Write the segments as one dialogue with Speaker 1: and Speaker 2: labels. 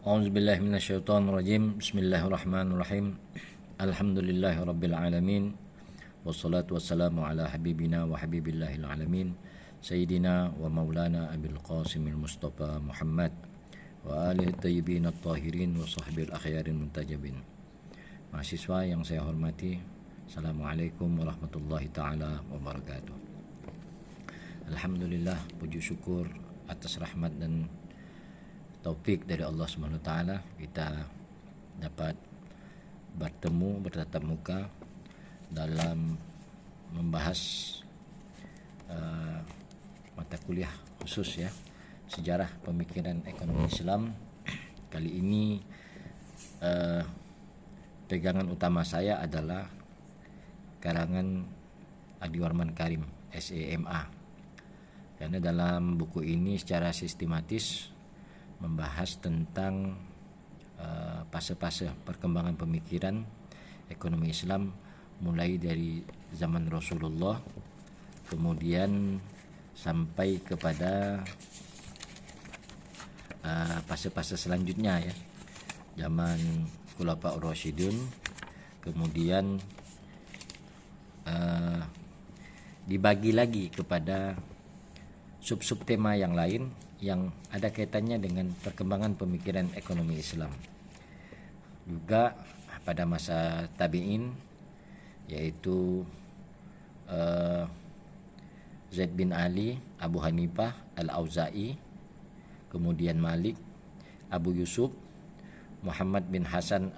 Speaker 1: A'udzubillahi minasyaitonirrajim. Bismillahirrahmanirrahim. Alhamdulillahirabbil alamin. Wassalatu wassalamu ala habibina wa habibillahil alamin. Sayyidina wa maulana Abil Qasimil Mustafa Muhammad wa alihi thayyibin at-tahirin wa sahbil akhyarin muntajabin. Mahasiswa yang saya hormati, Assalamualaikum warahmatullahi taala wabarakatuh. Alhamdulillah, puji syukur atas rahmat dan taufik dari Allah Subhanahu wa taala kita dapat bertatap muka dalam membahas mata kuliah khusus ya, sejarah pemikiran ekonomi Islam. Kali ini pegangan utama saya adalah karangan Adi Warman Karim SEMA, karena dalam buku ini secara sistematis membahas tentang fase-fase perkembangan pemikiran ekonomi Islam mulai dari zaman Rasulullah kemudian sampai kepada fase-fase selanjutnya ya, zaman Khulafaur Rasyidun, kemudian dibagi lagi kepada sub-sub tema yang lain yang ada kaitannya dengan perkembangan pemikiran ekonomi Islam. Juga pada masa tabi'in, yaitu Zaid bin Ali, Abu Hanifah, Al-Auza'i, kemudian Malik, Abu Yusuf, Muhammad bin Hasan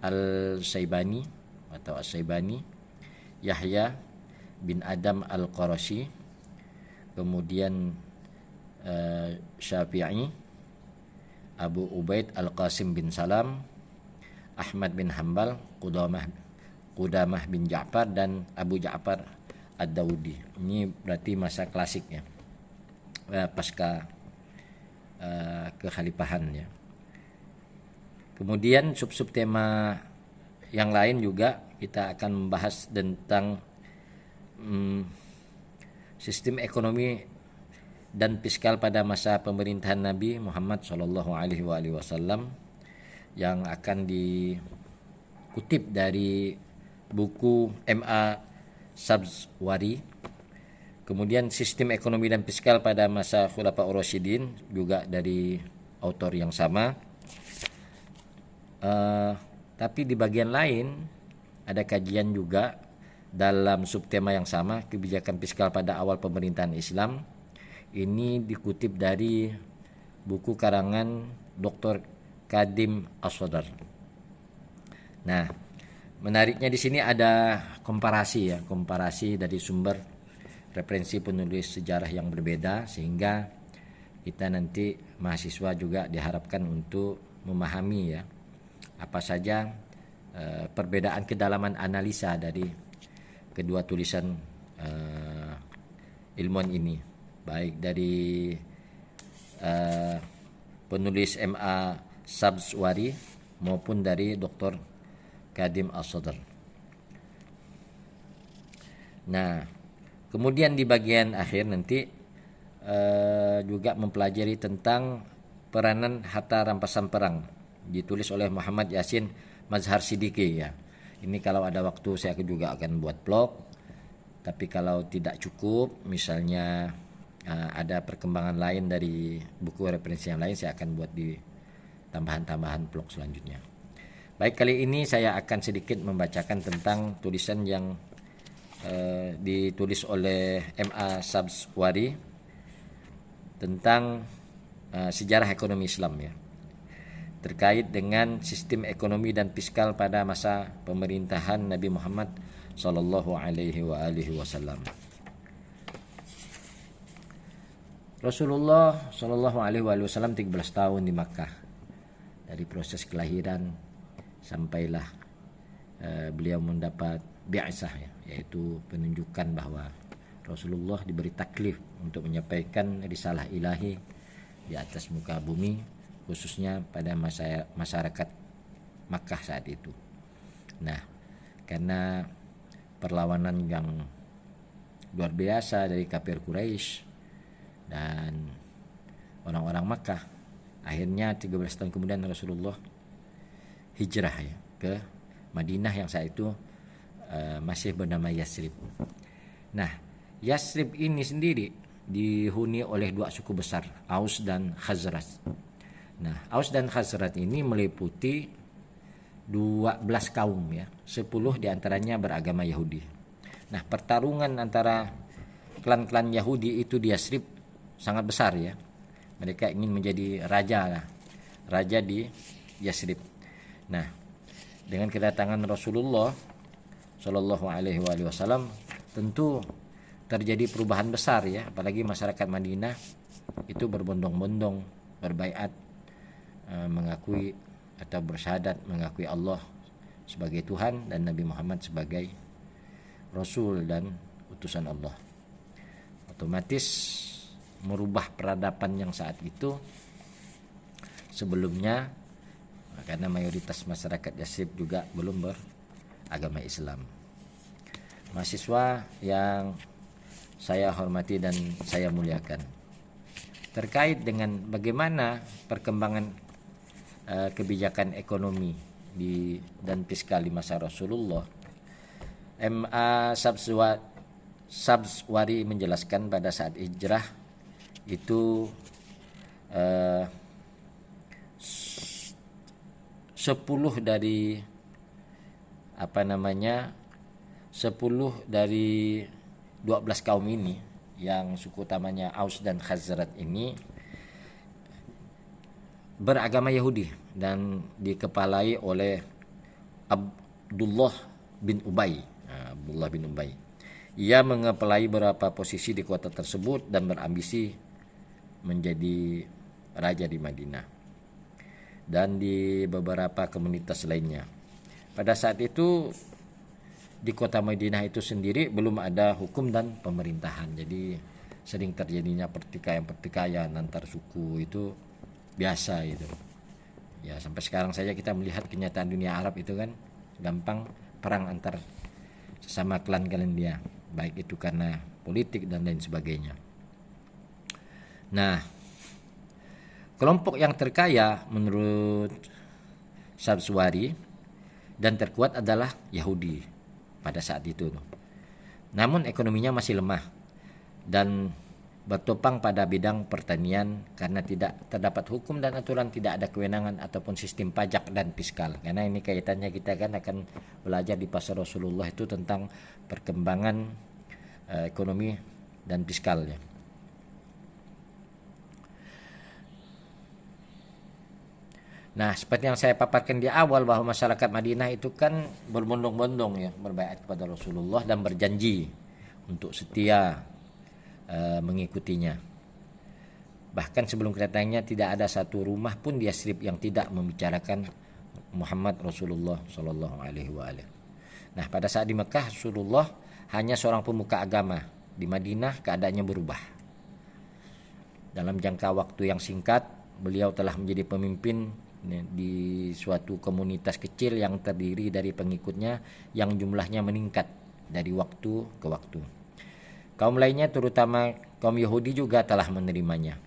Speaker 1: Al-Saibani atau As-Saibani, Yahya bin Adam Al-Qarashi, kemudian Syafi'i, Abu Ubaid Al-Qasim bin Salam, Ahmad bin Hanbal, Qudamah bin Ja'far, dan Abu Ja'far Ad-Daudi. Ini berarti masa klasik ya, pasca kekhalifahan ya. Kemudian sub-sub tema yang lain juga kita akan membahas tentang sistem ekonomi dan fiskal pada masa pemerintahan Nabi Muhammad SAW yang akan dikutip dari buku M.A. Sabzwari. Kemudian sistem ekonomi dan fiskal pada masa Khulafaur Rasyidin juga dari autor yang sama. Tapi di bagian lain ada kajian juga dalam subtema yang sama, kebijakan fiskal pada awal pemerintahan Islam. Ini dikutip dari buku karangan Dr. Kadim As-Sadar. Nah, menariknya di sini ada komparasi dari sumber referensi penulis sejarah yang berbeda, sehingga kita nanti mahasiswa juga diharapkan untuk memahami ya apa saja perbedaan kedalaman analisa dari kedua tulisan ilmuwan ini, baik dari penulis M.A. Sabzwari maupun dari Dr. Kadim As-Sadar. Nah, kemudian di bagian akhir nanti juga mempelajari tentang peranan harta rampasan perang, ditulis oleh Muhammad Yasin Mazhar Siddiqi ya. Ini kalau ada waktu saya juga akan buat blog. Tapi kalau tidak cukup, misalnya ada perkembangan lain dari buku referensi yang lain, saya akan buat di tambahan-tambahan blog selanjutnya. Baik, kali ini saya akan sedikit membacakan tentang tulisan yang ditulis oleh M.A. Sabzwari tentang sejarah ekonomi Islam ya, terkait dengan sistem ekonomi dan fiskal pada masa pemerintahan Nabi Muhammad sallallahu alaihi wasallam. Rasulullah sallallahu alaihi wasallam 13 tahun di Makkah, dari proses kelahiran sampailah beliau mendapat bi'asah ya, yaitu penunjukan bahwa Rasulullah diberi taklif untuk menyampaikan risalah ilahi di atas muka bumi, khususnya pada masyarakat Makkah saat itu. Nah, karena perlawanan yang luar biasa dari kafir Quraisy dan orang-orang Makkah Akhirnya 13 tahun kemudian Rasulullah hijrah ya ke Madinah yang saat itu masih bernama Yasrib. Nah, Yasrib ini sendiri dihuni oleh dua suku besar, Aus dan Khazraj. Nah, Aus dan Khazraj ini meliputi 12 kaum ya, 10 diantaranya beragama Yahudi. Nah, pertarungan antara klan-klan Yahudi itu di Yasrib sangat besar ya. Mereka ingin menjadi raja di Yasrib. Nah, dengan kedatangan Rasulullah Shallallahu Alaihi Wasallam tentu terjadi perubahan besar ya, apalagi masyarakat Madinah itu berbondong-bondong berbaiat mengakui atau bersyahadat mengakui Allah sebagai Tuhan dan Nabi Muhammad sebagai Rasul dan utusan Allah. Otomatis merubah peradaban yang saat itu sebelumnya, karena mayoritas masyarakat Yasrib juga belum beragama Islam. Mahasiswa yang saya hormati dan saya muliakan, terkait dengan bagaimana perkembangan kebijakan ekonomi dan fiskal di masa Rasulullah, M.A. Sabswari menjelaskan pada saat hijrah itu 10 dari 12 kaum ini yang suku utamanya Aus dan Khazraj ini beragama Yahudi dan dikepalai oleh Abdullah bin Ubay. Ia mengepalai beberapa posisi di kota tersebut dan berambisi menjadi raja di Madinah dan di beberapa komunitas lainnya. Pada saat itu di kota Madinah itu sendiri belum ada hukum dan pemerintahan, jadi sering terjadinya pertikaian antar suku, itu biasa itu. Ya, sampai sekarang saja kita melihat kenyataan dunia Arab itu kan gampang perang antar sesama klan-klan dia, baik itu karena politik dan lain sebagainya. Nah, kelompok yang terkaya menurut Sabswari dan terkuat adalah Yahudi pada saat itu. Namun ekonominya masih lemah dan bertopang pada bidang pertanian karena tidak terdapat hukum dan aturan, tidak ada kewenangan ataupun sistem pajak dan fiskal. Karena ini kaitannya kita kan akan belajar di pasal Rasulullah itu tentang perkembangan ekonomi dan fiskalnya. Nah, seperti yang saya paparkan di awal bahwa masyarakat Madinah itu kan berbondong-bondong ya berbaiat kepada Rasulullah dan berjanji untuk setia mengikutinya. Bahkan sebelum kedatangannya tidak ada satu rumah pun di Yasrib yang tidak membicarakan Muhammad Rasulullah Shallallahu Alaihi Wasallam. Nah, pada saat di Mekah Rasulullah hanya seorang pemuka agama. Di Madinah keadaannya berubah. Dalam jangka waktu yang singkat beliau telah menjadi pemimpin di suatu komunitas kecil yang terdiri dari pengikutnya yang jumlahnya meningkat dari waktu ke waktu. Kaum lainnya terutama kaum Yahudi juga telah menerimanya.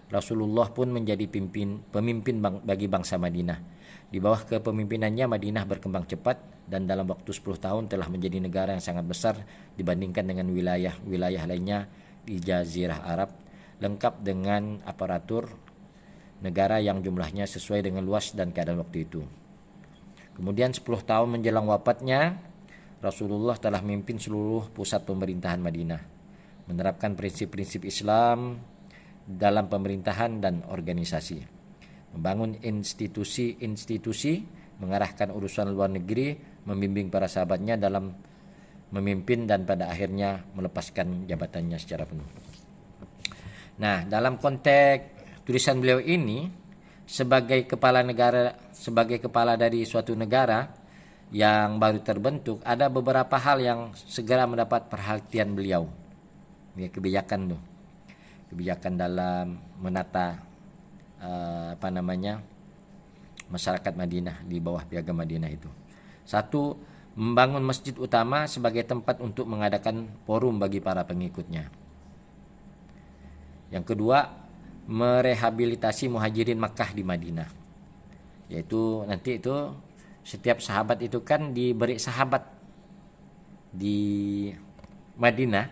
Speaker 1: Rasulullah pun menjadi pemimpin bagi bangsa Madinah. Di bawah kepemimpinannya Madinah berkembang cepat dan dalam waktu 10 tahun telah menjadi negara yang sangat besar dibandingkan dengan wilayah-wilayah lainnya di Jazirah Arab, lengkap dengan aparatur negara yang jumlahnya sesuai dengan luas dan keadaan waktu itu. Kemudian 10 tahun menjelang wafatnya, Rasulullah telah memimpin seluruh pusat pemerintahan Madinah, menerapkan prinsip-prinsip Islam dalam pemerintahan dan organisasi, membangun institusi-institusi, mengarahkan urusan luar negeri, membimbing para sahabatnya dalam memimpin dan pada akhirnya melepaskan jabatannya secara penuh. Nah, dalam konteks tulisan beliau ini sebagai kepala dari suatu negara yang baru terbentuk, ada beberapa hal yang segera mendapat perhatian beliau. Ya, kebijakan dalam menata masyarakat Madinah di bawah piagam Madinah itu. Satu, membangun masjid utama sebagai tempat untuk mengadakan forum bagi para pengikutnya. Yang kedua, merehabilitasi muhajirin Makkah di Madinah. Yaitu nanti itu setiap sahabat itu kan diberi sahabat di Madinah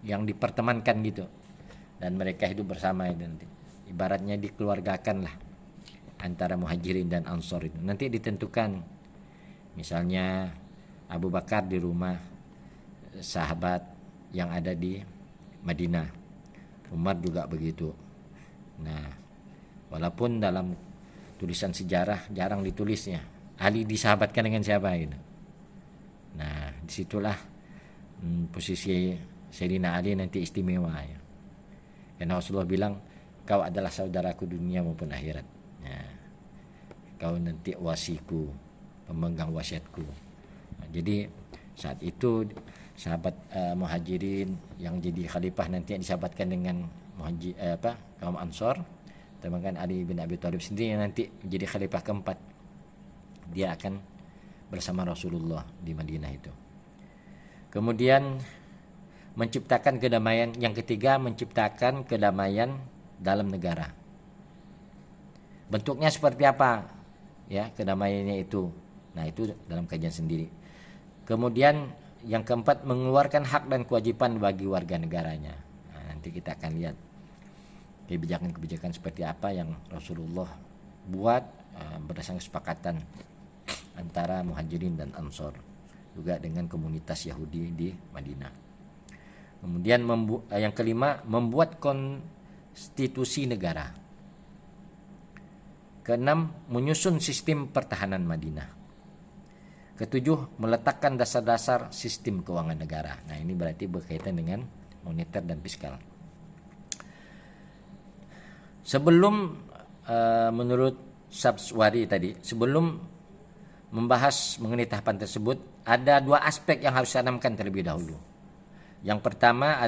Speaker 1: yang dipertemankan gitu, dan mereka hidup bersama itu nanti. Ibaratnya dikeluargakan lah antara muhajirin dan ansor itu. Nanti ditentukan, misalnya Abu Bakar di rumah sahabat yang ada di Madinah, Umar juga begitu. Nah, walaupun dalam tulisan sejarah jarang ditulisnya Ali disahabatkan dengan siapa gitu. Nah, disitulah posisi Sayyidina Ali nanti istimewa ya. Karena Rasulullah bilang, kau adalah saudaraku dunia maupun akhirat. Nah, kau nanti wasiku, pemegang wasiatku. Nah, jadi saat itu sahabat muhajirin yang jadi khalifah nanti yang disahabatkan dengan kaum Ansor, teman Ali bin Abi Thalib sendiri yang nanti jadi khalifah keempat. Dia akan bersama Rasulullah di Madinah itu. Kemudian menciptakan kedamaian. Yang ketiga, menciptakan kedamaian dalam negara. Bentuknya seperti apa? Ya, kedamaiannya itu. Nah, itu dalam kajian sendiri. Kemudian yang keempat, mengeluarkan hak dan kewajiban bagi warga negaranya. Nah, nanti kita akan lihat kebijakan-kebijakan seperti apa yang Rasulullah buat berdasarkan kesepakatan antara muhajirin dan ansor, juga dengan komunitas Yahudi di Madinah. Kemudian yang kelima, membuat konstitusi negara. Keenam, menyusun sistem pertahanan Madinah. Ketujuh, meletakkan dasar-dasar sistem keuangan negara. Nah, ini berarti berkaitan dengan moneter dan fiskal. Sebelum menurut Sabswari tadi, sebelum membahas mengenai tahapan tersebut, ada dua aspek yang harus ditanamkan terlebih dahulu. Yang pertama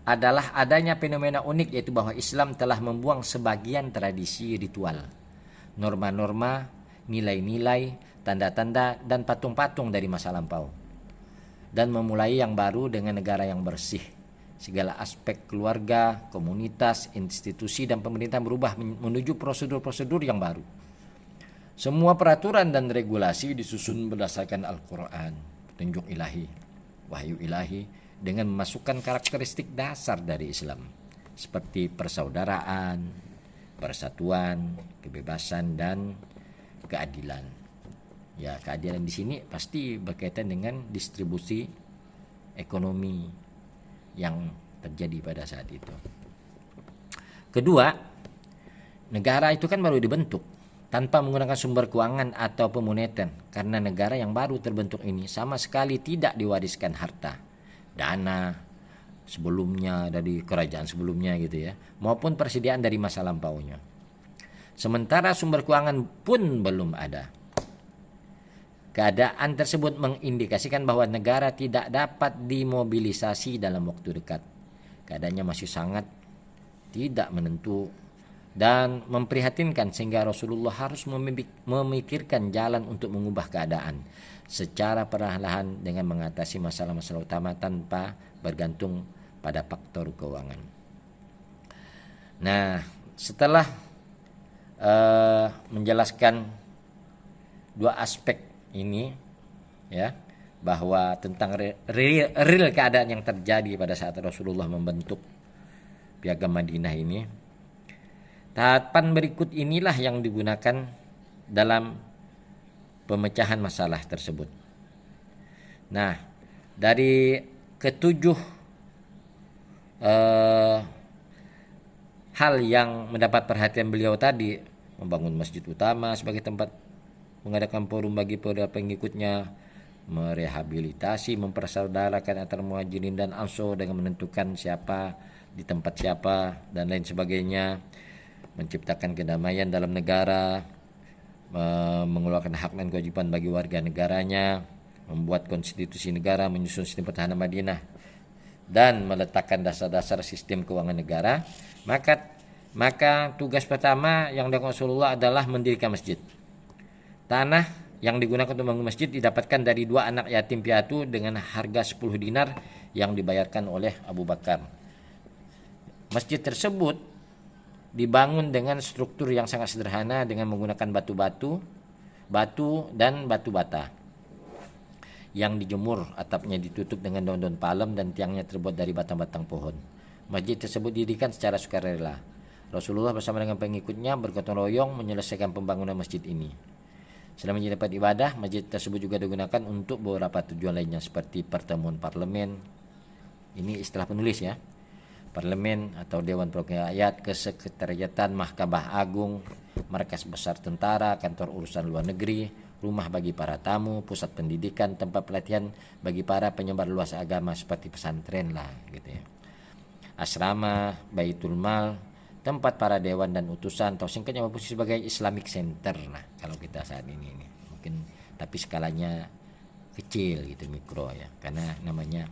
Speaker 1: adalah adanya fenomena unik, yaitu bahwa Islam telah membuang sebagian tradisi ritual, norma-norma, nilai-nilai, tanda-tanda, dan patung-patung dari masa lampau, dan memulai yang baru dengan negara yang bersih. Segala aspek keluarga, komunitas, institusi, dan pemerintah berubah menuju prosedur-prosedur yang baru. Semua peraturan dan regulasi disusun berdasarkan Al-Quran, petunjuk ilahi, wahyu ilahi, dengan memasukkan karakteristik dasar dari Islam, seperti persaudaraan, persatuan, kebebasan, dan keadilan. Ya, keadilan di sini pasti berkaitan dengan distribusi ekonomi yang terjadi pada saat itu. Kedua, negara itu kan baru dibentuk tanpa menggunakan sumber keuangan ataupun moneter, karena negara yang baru terbentuk ini sama sekali tidak diwariskan harta, dana sebelumnya dari kerajaan sebelumnya gitu ya, maupun persediaan dari masa lampaunya. Sementara sumber keuangan pun belum ada. Keadaan tersebut mengindikasikan bahwa negara tidak dapat dimobilisasi dalam waktu dekat. Keadaannya masih sangat tidak menentu dan memprihatinkan, sehingga Rasulullah harus memikirkan jalan untuk mengubah keadaan secara perlahan dengan mengatasi masalah-masalah utama tanpa bergantung pada faktor keuangan. Nah, setelah menjelaskan dua aspek ini ya, bahwa tentang real keadaan yang terjadi pada saat Rasulullah membentuk Piagam Madinah ini, tahapan berikut inilah yang digunakan dalam pemecahan masalah tersebut. Nah, dari ketujuh hal yang mendapat perhatian beliau tadi, membangun masjid utama sebagai tempat mengadakan forum bagi para pengikutnya, merehabilitasi, mempersaudarakan antara muhajirin dan ansor dengan menentukan siapa di tempat siapa dan lain sebagainya, menciptakan kedamaian dalam negara, mengeluarkan hak dan kewajiban bagi warga negaranya, membuat konstitusi negara, menyusun sistem pertahanan Madinah, dan meletakkan dasar-dasar sistem keuangan negara. Maka tugas pertama yang dilakukan Rasulullah adalah mendirikan masjid. Tanah yang digunakan untuk membangun masjid didapatkan dari dua anak yatim piatu dengan harga 10 dinar yang dibayarkan oleh Abu Bakar. Masjid tersebut dibangun dengan struktur yang sangat sederhana dengan menggunakan batu dan batu bata yang dijemur, atapnya ditutup dengan daun-daun palem dan tiangnya terbuat dari batang-batang pohon. Masjid tersebut didirikan secara sukarela. Rasulullah bersama dengan pengikutnya bergotong royong menyelesaikan pembangunan masjid ini. Selain menjadi tempat ibadah, masjid tersebut juga digunakan untuk beberapa tujuan lainnya seperti pertemuan parlemen. Ini istilah penulis ya. Parlemen atau Dewan Perwakilan Rakyat, Kesekretariatan Mahkamah Agung, markas besar tentara, kantor urusan luar negeri, rumah bagi para tamu, pusat pendidikan, tempat pelatihan bagi para penyebar luas agama seperti pesantren lah gitu ya. Asrama, Baitul Mal, tempat para dewan dan utusan, atau singkatnya berfungsi sebagai Islamic Center lah kalau kita saat ini mungkin, tapi skalanya kecil gitu, mikro ya, karena namanya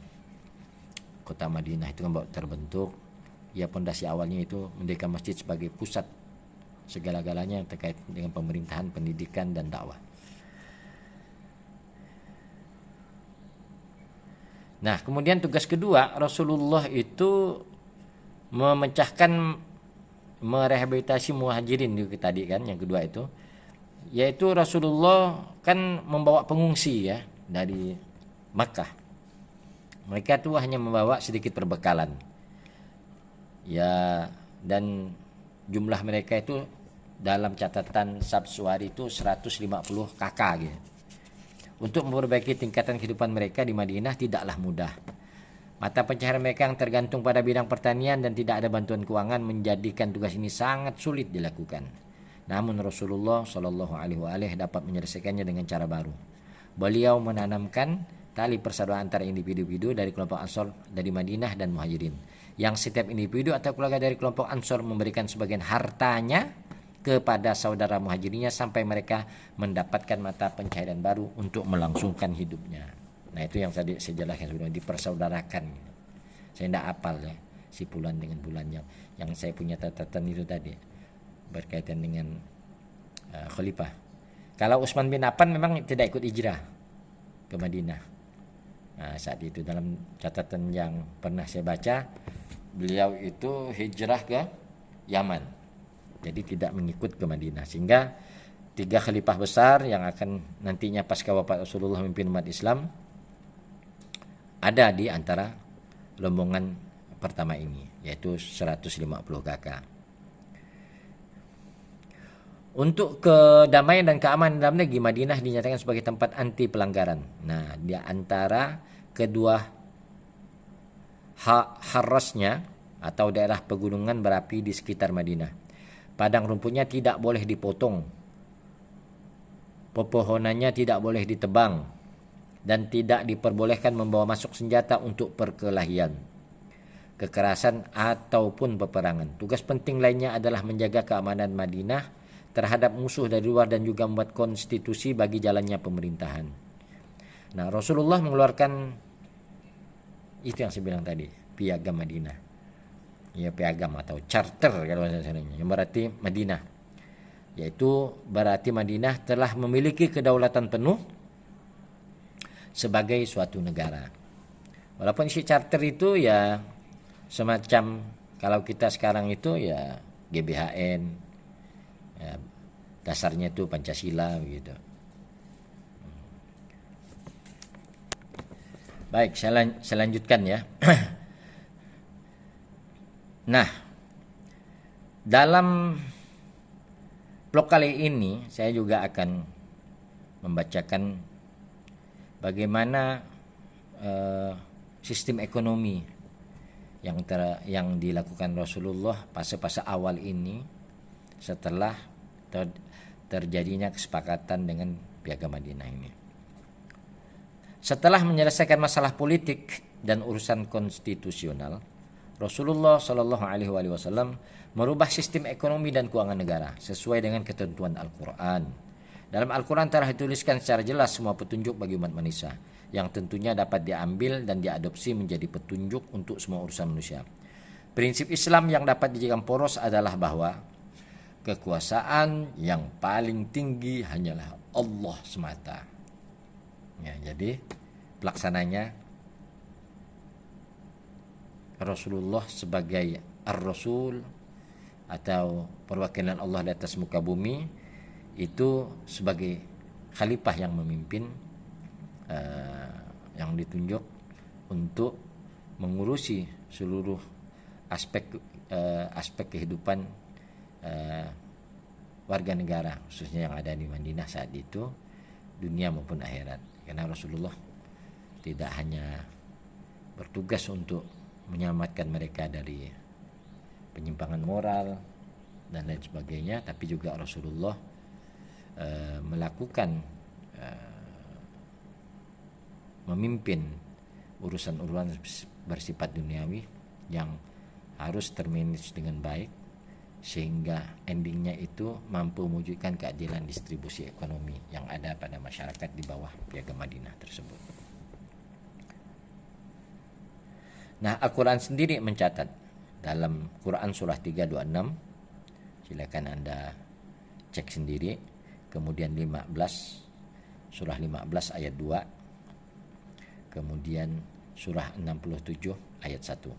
Speaker 1: kota Madinah itu kan baru terbentuk ya. Pondasi awalnya itu mendirikan masjid sebagai pusat segala-galanya yang terkait dengan pemerintahan, pendidikan dan dakwah. Nah, kemudian tugas kedua Rasulullah itu merehabilitasi muhajirin itu tadi kan, yang kedua itu yaitu Rasulullah kan membawa pengungsi ya dari Makkah. Mereka tuh hanya membawa sedikit perbekalan ya, dan jumlah mereka itu dalam catatan Sabsuari itu 150 kakak gitu. Untuk memperbaiki tingkatan kehidupan mereka di Madinah tidaklah mudah. Mata pencaharian mereka yang tergantung pada bidang pertanian dan tidak ada bantuan keuangan menjadikan tugas ini sangat sulit dilakukan. Namun Rasulullah Shallallahu Alaihi Wasallam dapat menyelesaikannya dengan cara baru. Beliau menanamkan tali persaudaraan antara individu-individu dari kelompok Ansor dari Madinah dan Muhajirin, yang setiap individu atau keluarga dari kelompok Ansor memberikan sebagian hartanya kepada saudara Muhajirinya sampai mereka mendapatkan mata pencaharian baru untuk melangsungkan hidupnya. Nah, itu yang tadi saya jelaskan sudah dipersaudarakan. Saya tidak hafal ya si bulan dengan bulan yang saya punya catatan itu tadi berkaitan dengan khalifah. Kalau Utsman bin Affan memang tidak ikut hijrah ke Madinah. Nah, saat itu dalam catatan yang pernah saya baca, beliau itu hijrah ke Yaman, jadi tidak mengikut ke Madinah. Sehingga 3 khalifah besar yang akan nantinya pasca wafat Rasulullah memimpin umat Islam ada di antara rombongan pertama ini, yaitu 150 kakak. Untuk kedamaian dan keamanan dalam negeri, Madinah dinyatakan sebagai tempat anti pelanggaran. Nah, di antara kedua harasnya atau daerah pegunungan berapi di sekitar Madinah, padang rumputnya tidak boleh dipotong, pepohonannya tidak boleh ditebang, dan tidak diperbolehkan membawa masuk senjata untuk perkelahian, kekerasan ataupun peperangan. Tugas penting lainnya adalah menjaga keamanan Madinah terhadap musuh dari luar dan juga membuat konstitusi bagi jalannya pemerintahan. Nah, Rasulullah mengeluarkan itu yang saya bilang tadi, piagam Madinah. Ya, piagam atau charter kalau bahasa Indonesia, yang berarti Madinah. Yaitu berarti Madinah telah memiliki kedaulatan penuh sebagai suatu negara. Walaupun isi charter itu ya semacam kalau kita sekarang itu ya GBHN, ya, dasarnya itu Pancasila begitu. Baik, saya lanjutkan ya. Nah, dalam blog kali ini saya juga akan membacakan bagaimana sistem ekonomi yang dilakukan Rasulullah fase-fase awal ini setelah terjadinya kesepakatan dengan Piagam Madinah ini. Setelah menyelesaikan masalah politik dan urusan konstitusional, Rasulullah Shallallahu Alaihi Wasallam merubah sistem ekonomi dan keuangan negara sesuai dengan ketentuan Al-Quran. Dalam Al-Quran telah dituliskan secara jelas semua petunjuk bagi umat manusia, yang tentunya dapat diambil dan diadopsi menjadi petunjuk untuk semua urusan manusia. Prinsip Islam yang dapat dijadikan poros adalah bahwa kekuasaan yang paling tinggi hanyalah Allah semata. Ya, jadi pelaksananya Rasulullah sebagai Ar-Rasul atau perwakilan Allah di atas muka bumi itu sebagai khalifah yang memimpin, yang ditunjuk untuk mengurusi seluruh aspek kehidupan warga negara, khususnya yang ada di Madinah saat itu, dunia maupun akhirat. Karena Rasulullah tidak hanya bertugas untuk menyelamatkan mereka dari penyimpangan moral dan lain sebagainya, tapi juga Rasulullah melakukan memimpin urusan-urusan bersifat duniawi yang harus termanage dengan baik, sehingga endingnya itu mampu mewujudkan keadilan distribusi ekonomi yang ada pada masyarakat di bawah Piagam Madinah tersebut. Nah, Al-Quran sendiri mencatat dalam Quran surah 326, silakan Anda cek sendiri, kemudian 15, surah 15 ayat 2, kemudian surah 67 ayat 1.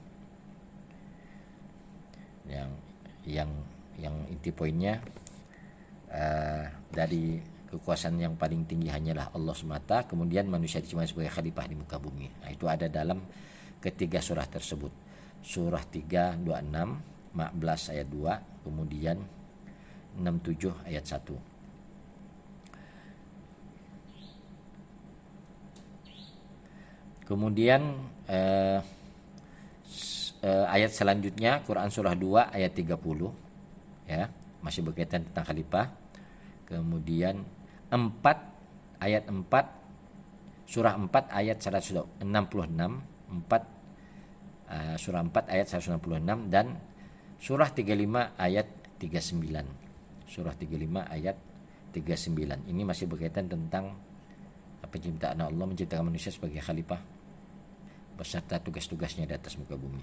Speaker 1: Yang inti poinnya, dari kekuasaan yang paling tinggi hanyalah Allah semata, kemudian manusia diciptakan sebagai khalifah di muka bumi. Nah, itu ada dalam ketiga surah tersebut. Surah 326, 14 ayat 2, kemudian 67 ayat 1. Kemudian ayat selanjutnya Quran surah 2 ayat 30, ya, masih berkaitan tentang khalifah. Kemudian 4 ayat 4 surah 4 ayat 166, 4 surah 4 ayat 166, dan surah 35 ayat 39. Surah 35 ayat 39 ini masih berkaitan tentang penciptaan Allah, menciptakan manusia sebagai khalifah beserta tugas-tugasnya di atas muka bumi.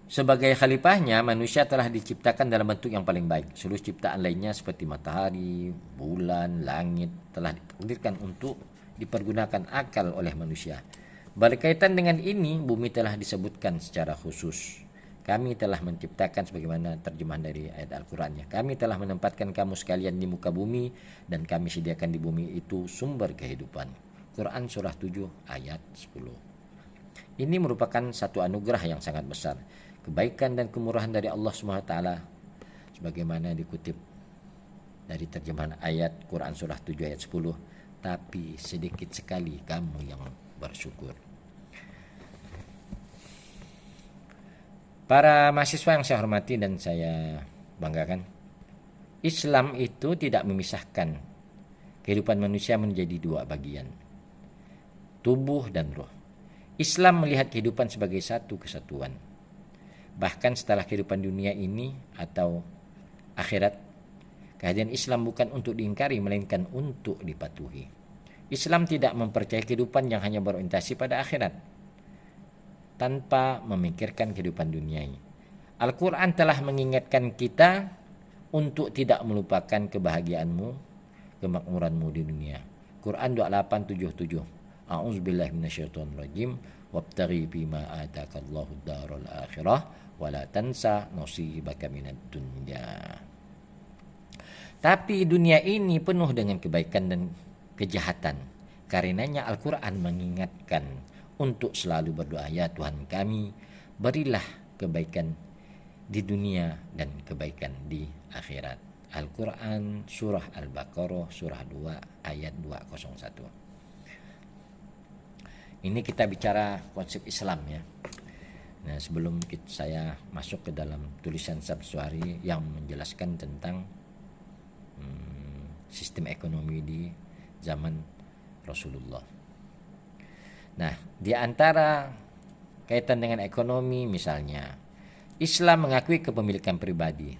Speaker 1: Sebagai khalifahnya, manusia telah diciptakan dalam bentuk yang paling baik. Seluruh ciptaan lainnya seperti matahari, bulan, langit telah ditakdirkan untuk dipergunakan akal oleh manusia. Berkaitan dengan ini, bumi telah disebutkan secara khusus. Kami telah menciptakan, sebagaimana terjemahan dari ayat Al-Qurannya, kami telah menempatkan kamu sekalian di muka bumi dan kami sediakan di bumi itu sumber kehidupan. Quran surah 7 ayat 10. Ini merupakan satu anugerah yang sangat besar, kebaikan dan kemurahan dari Allah SWT, sebagaimana dikutip dari terjemahan ayat Quran surah 7 ayat 10. Tapi sedikit sekali kamu yang bersyukur. Para mahasiswa yang saya hormati dan saya banggakan, Islam itu tidak memisahkan kehidupan manusia menjadi dua bagian, tubuh dan roh. Islam melihat kehidupan sebagai satu kesatuan. Bahkan setelah kehidupan dunia ini atau akhirat, kehadiran Islam bukan untuk diingkari, melainkan untuk dipatuhi. Islam tidak mempercayai kehidupan yang hanya berorientasi pada akhirat, tanpa memikirkan kehidupan duniawi. Al-Quran telah mengingatkan kita untuk tidak melupakan kebahagiaanmu, kemakmuranmu di dunia. Quran 28:77. A'udzubillahi minasyaitonirrajim. Wabtaghi fima atakallahu ad-darul akhirah wa la tansa nasibaka minad dunya. Tapi dunia ini penuh dengan kebaikan dan kejahatan. Karenanya Al-Quran mengingatkan untuk selalu berdoa, ya Tuhan kami, berilah kebaikan di dunia dan kebaikan di akhirat. Al-Quran surah Al-Baqarah surah 2 ayat 201. Ini kita bicara konsep Islam, ya. Nah, sebelum saya masuk ke dalam tulisan Sabsuari yang menjelaskan tentang sistem ekonomi di zaman Rasulullah. Nah, di antara kaitan dengan ekonomi misalnya, Islam mengakui kepemilikan pribadi,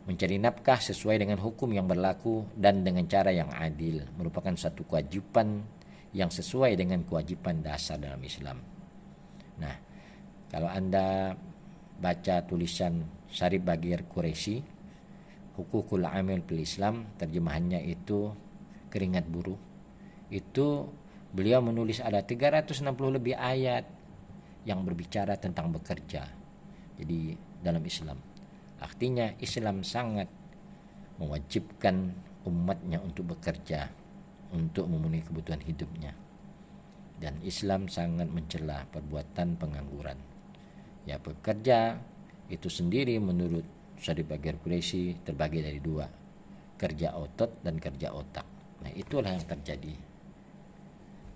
Speaker 1: mencari nafkah sesuai dengan hukum yang berlaku dan dengan cara yang adil merupakan satu kewajiban yang sesuai dengan kewajiban dasar dalam Islam. Nah, kalau Anda baca tulisan Syarif Bagir Quraisy, Hukukul Amil fil Islam, terjemahannya itu keringat buruh, itu beliau menulis ada 360 lebih ayat yang berbicara tentang bekerja. Jadi dalam Islam, artinya Islam sangat mewajibkan umatnya untuk bekerja untuk memenuhi kebutuhan hidupnya. Dan Islam sangat mencela perbuatan pengangguran. Ya, bekerja itu sendiri menurut Syarif Bagir Quraisy terbagi dari dua, kerja otot dan kerja otak. Nah, itulah yang terjadi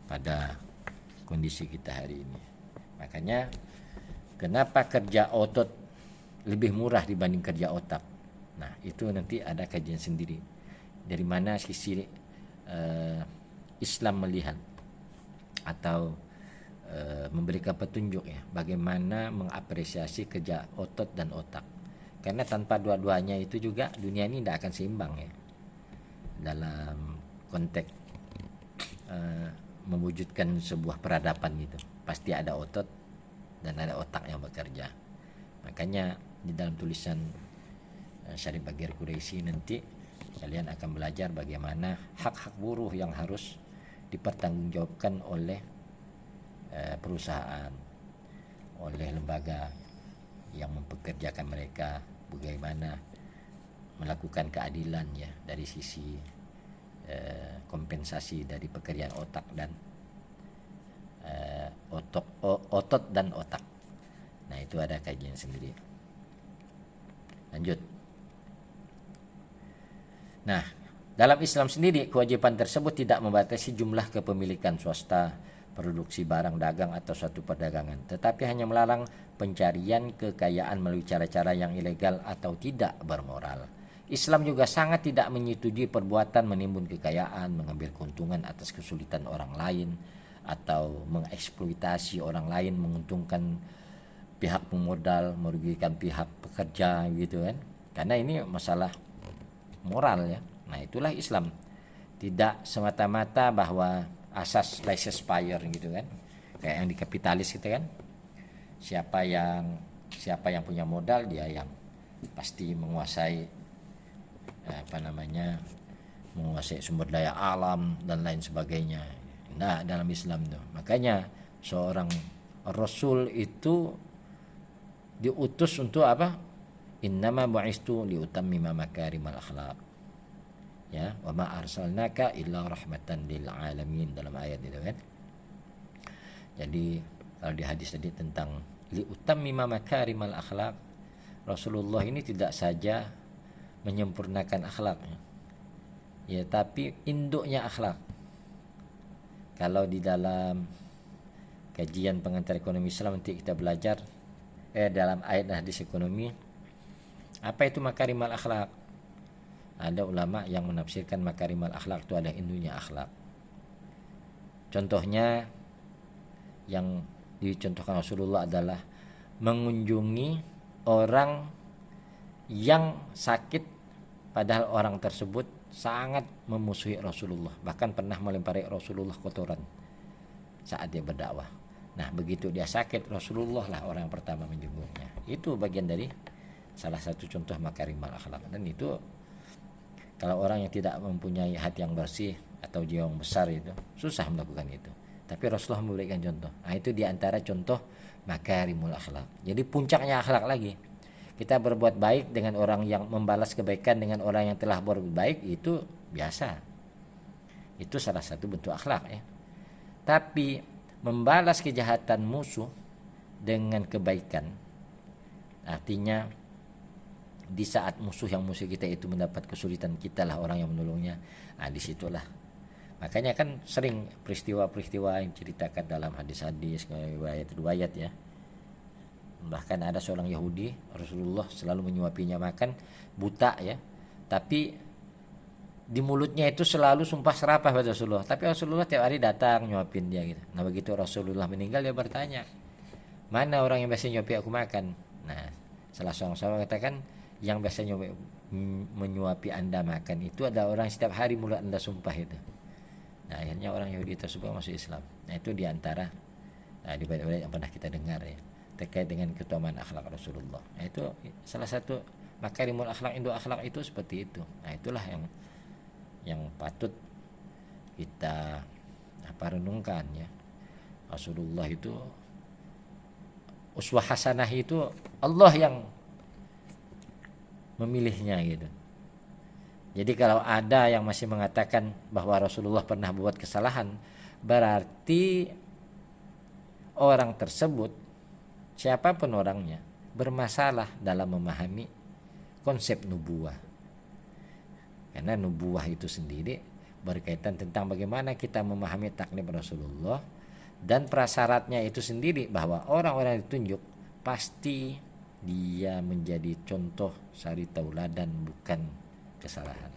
Speaker 1: pada kondisi kita hari ini. Makanya kenapa kerja otot lebih murah dibanding kerja otak? Nah, itu nanti ada kajian sendiri dari mana sisi Islam melihat atau memberikan petunjuk ya bagaimana mengapresiasi kerja otot dan otak. Karena tanpa dua-duanya itu juga dunia ini tidak akan seimbang ya dalam konteks mewujudkan sebuah peradaban gitu. Pasti ada otot dan ada otak yang bekerja. Makanya di dalam tulisan Syarif Bagir Quraisy nanti kalian akan belajar bagaimana hak-hak buruh yang harus dipertanggungjawabkan oleh perusahaan, oleh lembaga yang mempekerjakan mereka, bagaimana melakukan keadilan ya dari sisi kompensasi dari pekerjaan otak dan otot dan otak. Nah, itu ada kajian sendiri. Lanjut. Nah, dalam Islam sendiri kewajiban tersebut tidak membatasi jumlah kepemilikan swasta, produksi barang dagang atau suatu perdagangan, tetapi hanya melarang pencarian kekayaan melalui cara-cara yang ilegal atau tidak bermoral. Islam juga sangat tidak menyetujui perbuatan menimbun kekayaan, mengambil keuntungan atas kesulitan orang lain, atau mengeksploitasi orang lain, menguntungkan pihak pemodal, merugikan pihak pekerja gitu kan. Karena ini masalah moral ya. Nah, itulah Islam. Tidak semata-mata bahwa asas laissez-faire gitu kan. Kayak yang di kapitalis gitu kan. Siapa yang punya modal dia yang pasti menguasai menguasai sumber daya alam dan lain sebagainya. Nah, dalam Islam tuh. Makanya seorang rasul itu diutus untuk apa? Innama bu'istu liutammima makarimal akhlaq. Ya, wa ma arsalnaka illa rahmatan lil alamin dalam ayat itu kan. Jadi kalau di hadis tadi tentang liutammima makarimal akhlaq, Rasulullah ini tidak saja menyempurnakan akhlaknya, ya, tapi induknya akhlak. Kalau di dalam kajian pengantar ekonomi Islam nanti kita belajar dalam ayat hadis ekonomi, apa itu makarimal akhlak? Ada ulama yang menafsirkan makarimal akhlak itu ada induknya akhlak. Contohnya yang dicontohkan Rasulullah adalah mengunjungi orang yang sakit padahal orang tersebut sangat memusuhi Rasulullah, bahkan pernah melempari Rasulullah kotoran saat dia berdakwah. Nah, begitu dia sakit, Rasulullah lah orang yang pertama menjenguknya. Itu bagian dari salah satu contoh makarimal akhlak. Dan itu kalau orang yang tidak mempunyai hati yang bersih atau jiwa yang besar itu susah melakukan itu. Tapi Rasulullah memberikan contoh. Nah, itu diantara contoh makarimul akhlak. Jadi puncaknya akhlak lagi. Kita berbuat baik dengan orang yang membalas kebaikan dengan orang yang telah berbuat baik itu biasa. Itu salah satu bentuk akhlak ya. Tapi membalas kejahatan musuh dengan kebaikan, artinya di saat musuh kita itu mendapat kesulitan, kita lah orang yang menolongnya. Nah, disitulah. Makanya kan sering peristiwa-peristiwa yang diceritakan dalam hadis-hadis, riwayat-riwayat ya. Bahkan ada seorang Yahudi, Rasulullah selalu menyuapinya makan, buta ya, tapi di mulutnya itu selalu sumpah serapah pada Rasulullah. Tapi Rasulullah tiap hari datang nyuapin dia gitu. Nah, begitu Rasulullah meninggal dia bertanya, mana orang yang biasa nyuapi aku makan? Nah, salah seorang sahabat katakan, yang biasa menyuapi Anda makan itu ada orang setiap hari mulut Anda sumpah itu. Nah, akhirnya orang Yahudi tersebut masuk Islam. Nah, itu diantara di bait-bait yang pernah kita dengar ya, terkait dengan keutamaan akhlak Rasulullah. Nah, itu salah satu makarimul akhlak, induk akhlak itu seperti itu. Nah, itulah yang patut kita renungkan ya. Rasulullah itu uswah hasanah itu Allah yang memilihnya gitu. Jadi kalau ada yang masih mengatakan bahwa Rasulullah pernah buat kesalahan, berarti orang tersebut, siapapun orangnya, bermasalah dalam memahami konsep nubuwah. Karena nubuwah itu sendiri berkaitan tentang bagaimana kita memahami taklif Rasulullah, dan prasyaratnya itu sendiri bahwa orang-orang yang ditunjuk pasti dia menjadi contoh suri tauladan, bukan kesalahan.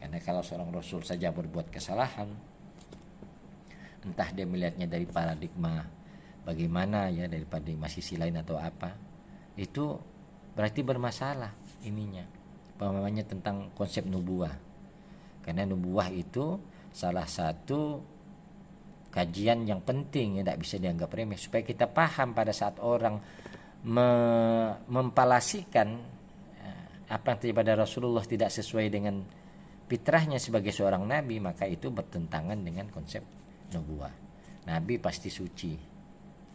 Speaker 1: Karena kalau seorang Rasul saja berbuat kesalahan, entah dia melihatnya dari paradigma bagaimana ya, dari paradigma sisi lain atau apa, itu berarti bermasalah ininya, pemahamannya tentang konsep nubuwah. Karena nubuwah itu salah satu kajian yang penting yang tidak bisa dianggap remeh, supaya kita paham pada saat orang mempalasikan apa yang terjadi pada Rasulullah tidak sesuai dengan fitrahnya sebagai seorang nabi, maka itu bertentangan dengan konsep nubuwah. Nabi pasti suci,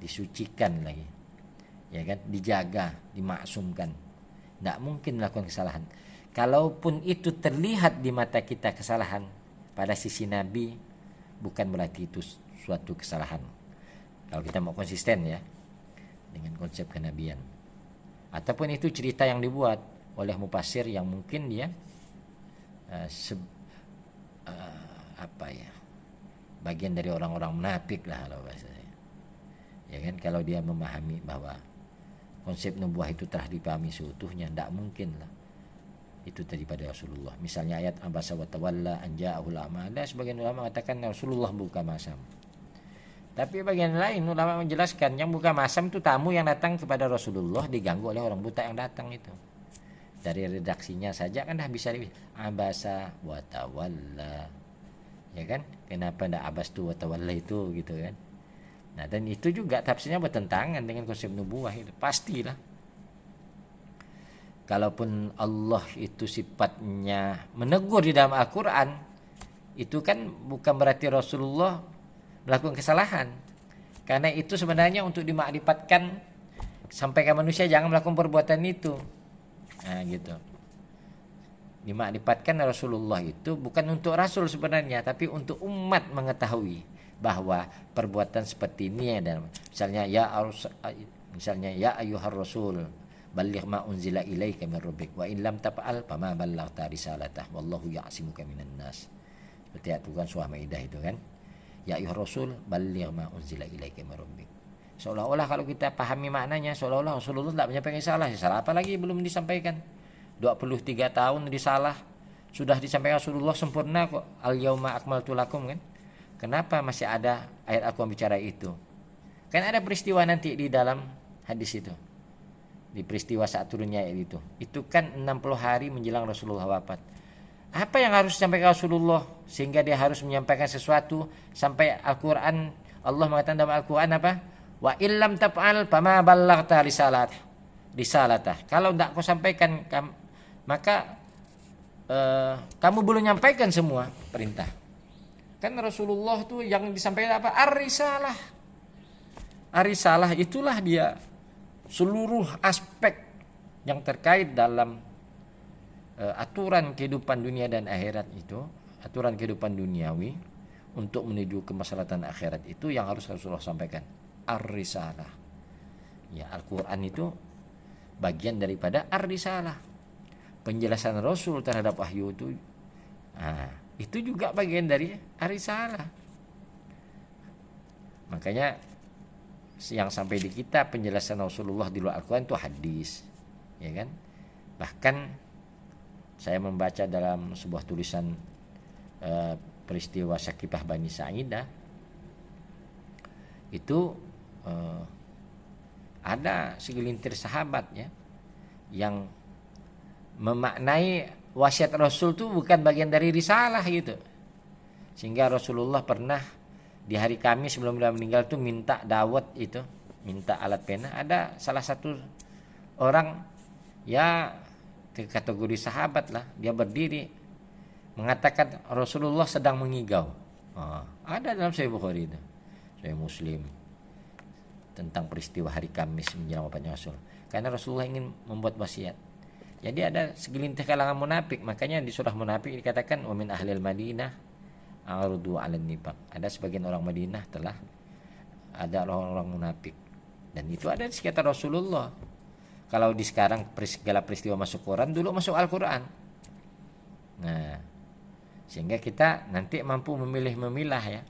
Speaker 1: disucikan lagi, ya kan, dijaga, dimaksumkan, tidak mungkin melakukan kesalahan. Kalaupun itu terlihat di mata kita kesalahan pada sisi Nabi, bukan berarti itu suatu kesalahan. Kalau kita mau konsisten ya dengan konsep kenabian, ataupun itu cerita yang dibuat oleh mufasir yang mungkin dia bagian dari orang-orang munafik lah kalau bahasanya, ya kan. Kalau dia memahami bahwa konsep nubuwah itu telah dipahami seutuhnya, tidak mungkin lah itu daripada Rasulullah. Misalnya ayat abasa wa tawalla an ja'ahul a'ma, ada sebagian ulama mengatakan Rasulullah buka masam, tapi bagian lain ulama menjelaskan yang buka masam itu tamu yang datang kepada Rasulullah diganggu oleh orang buta yang datang itu. Dari redaksinya saja kan dah bisa abasa wa tawalla, ya kan. Kenapa ndak abas tu wa tawalla itu gitu kan. Nah, dan itu juga tafsirnya bertentangan dengan konsep nubuwah itu pastilah. Kalaupun Allah itu sifatnya menegur di dalam Al-Quran, itu kan bukan berarti Rasulullah melakukan kesalahan. Karena itu sebenarnya untuk dimakrifatkan sampai ke manusia jangan melakukan perbuatan itu. Nah gitu. Dimakrifatkan Rasulullah itu bukan untuk Rasul sebenarnya, tapi untuk umat mengetahui bahwa perbuatan seperti ini ada. Misalnya ya ayyuhar rasul balligh ma unzila ilaika min rabbik wa in lam taf'al fama ballaghta risalatah wallahu ya'simuka minan nas. Seperti ayat Tuhan surah Maidah itu kan. Ya ayyuhar rasul balligh ma unzila ilaika min rabbik. Seolah-olah kalau kita pahami maknanya, seolah-olah Rasulullah tidak menyampaikan salah. Salah apa lagi belum disampaikan? 23 tahun disalah, sudah disampaikan Rasulullah sempurna kok. Al yauma akmaltu lakum kan. Kenapa masih ada ayat aku yang bicara itu? Kan ada peristiwa nanti di dalam hadis itu. Di peristiwa saat turunnya ayat itu. Itu kan 60 hari menjelang Rasulullah wafat. Apa yang harus disampaikan Rasulullah sehingga dia harus menyampaikan sesuatu sampai Al-Qur'an, Allah mengatakan dalam Al-Qur'an apa? Wa illam taf'al fama ballaghta risalatah. Kalau tidak kau sampaikan maka kamu belum menyampaikan semua perintah. Kan Rasulullah tuh yang disampaikan apa? Ar-risalah. Ar-risalah itulah dia seluruh aspek yang terkait dalam aturan kehidupan dunia dan akhirat itu, aturan kehidupan duniawi untuk menuju kemaslahatan akhirat itu yang harus Rasulullah sampaikan. Ar-risalah. Ya, Al-Qur'an itu bagian daripada ar-risalah. Penjelasan Rasul terhadap wahyu itu juga bagian dari ar-risalah. Makanya yang sampai di kita penjelasan Rasulullah di luar Al-Quran itu hadis, ya kan. Bahkan saya membaca dalam sebuah tulisan peristiwa Syakifah Bani Sa'idah itu ada segelintir sahabat ya yang memaknai wasiat Rasul itu bukan bagian dari risalah gitu. Sehingga Rasulullah pernah di hari Kamis sebelum beliau meninggal itu minta dawet itu, minta alat pena. Ada salah satu orang ya kategori sahabat lah, dia berdiri mengatakan Rasulullah sedang mengigau. Ada dalam Sahih Bukhari itu, Sahih Muslim. tentang peristiwa hari Kamis menjelang wafatnya Rasul. Karena Rasulullah ingin membuat wasiat. Jadi ada segelintir kalangan munafik, makanya di surah munafik dikatakan wa min ahlil Madinah a'radu 'alan nifaq. Ada sebagian orang Madinah telah ada orang-orang munafik. Dan itu ada di sekitar Rasulullah. Kalau di sekarang segala peristiwa masuk Quran, dulu masuk Al-Quran. Nah, sehingga kita nanti mampu memilih-memilah ya,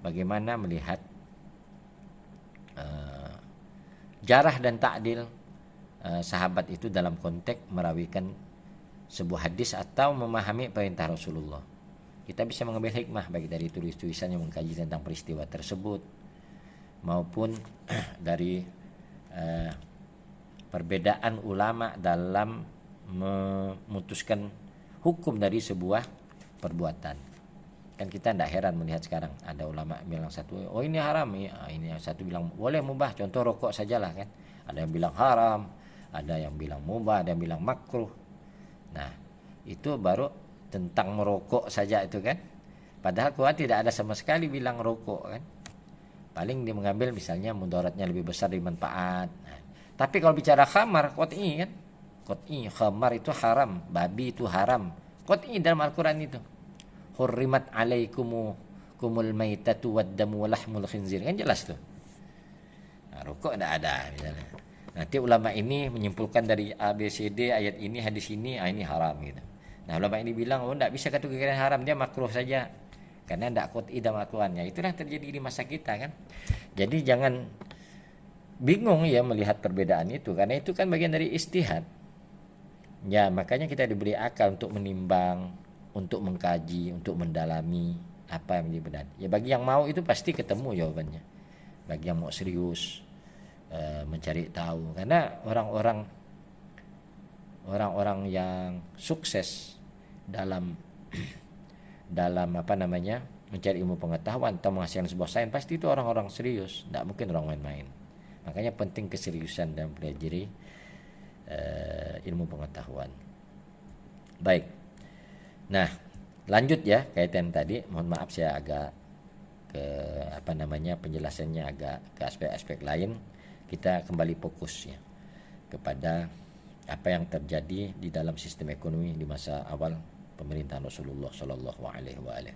Speaker 1: bagaimana melihat jarah dan ta'dil sahabat itu dalam konteks merawikan sebuah hadis atau memahami perintah Rasulullah. Kita bisa mengambil hikmah baik dari tulis-tulisan yang mengkaji tentang peristiwa tersebut maupun dari perbedaan ulama dalam memutuskan hukum dari sebuah perbuatan. Kan kita tidak heran melihat sekarang ada ulama bilang satu, oh ini haram, ya, ini satu bilang boleh mubah, contoh rokok sajalah kan. Ada yang bilang haram, ada yang bilang mubah, ada yang bilang makruh. Nah, itu baru tentang merokok saja itu kan. Padahal Quran tidak ada sama sekali bilang rokok kan. Paling dia mengambil misalnya mudaratnya lebih besar dari manfaat. Nah, tapi kalau bicara khamar, qat'i kan. Qat'i, khamar itu haram, babi itu haram. Qat'i dalam Al-Quran itu. Hurrimat kumul maitatu waddamu walahmul khinzir. Kan jelas tuh. Nah, rokok tidak ada misalnya. Nanti ulama ini menyimpulkan dari A, B, C, D, ayat ini, hadis ini, ini haram gitu. Nah, ulama ini bilang, oh tidak bisa kategorikan haram, dia makruh saja. Karena tidak qat'i dalam Al-Qurannya. Itulah terjadi di masa kita kan. Jadi jangan bingung ya melihat perbedaan itu, karena itu kan bagian dari ijtihad. Ya, makanya kita diberi akal untuk menimbang, untuk mengkaji, untuk mendalami apa yang menjadi benar. Ya bagi yang mau itu pasti ketemu jawabannya. Bagi yang mau serius mencari tahu, karena orang-orang yang sukses dalam mencari ilmu pengetahuan atau menghasilkan sebuah sains, pasti itu orang-orang serius, tidak mungkin orang main-main. Makanya penting keseriusan dalam pelajari ilmu pengetahuan. Baik. Nah, lanjut ya kaitan tadi. Mohon maaf saya agak penjelasannya agak ke aspek-aspek lain. Kita kembali fokus ya kepada apa yang terjadi di dalam sistem ekonomi di masa awal pemerintahan Rasulullah Shallallahu Alaihi Wasallam.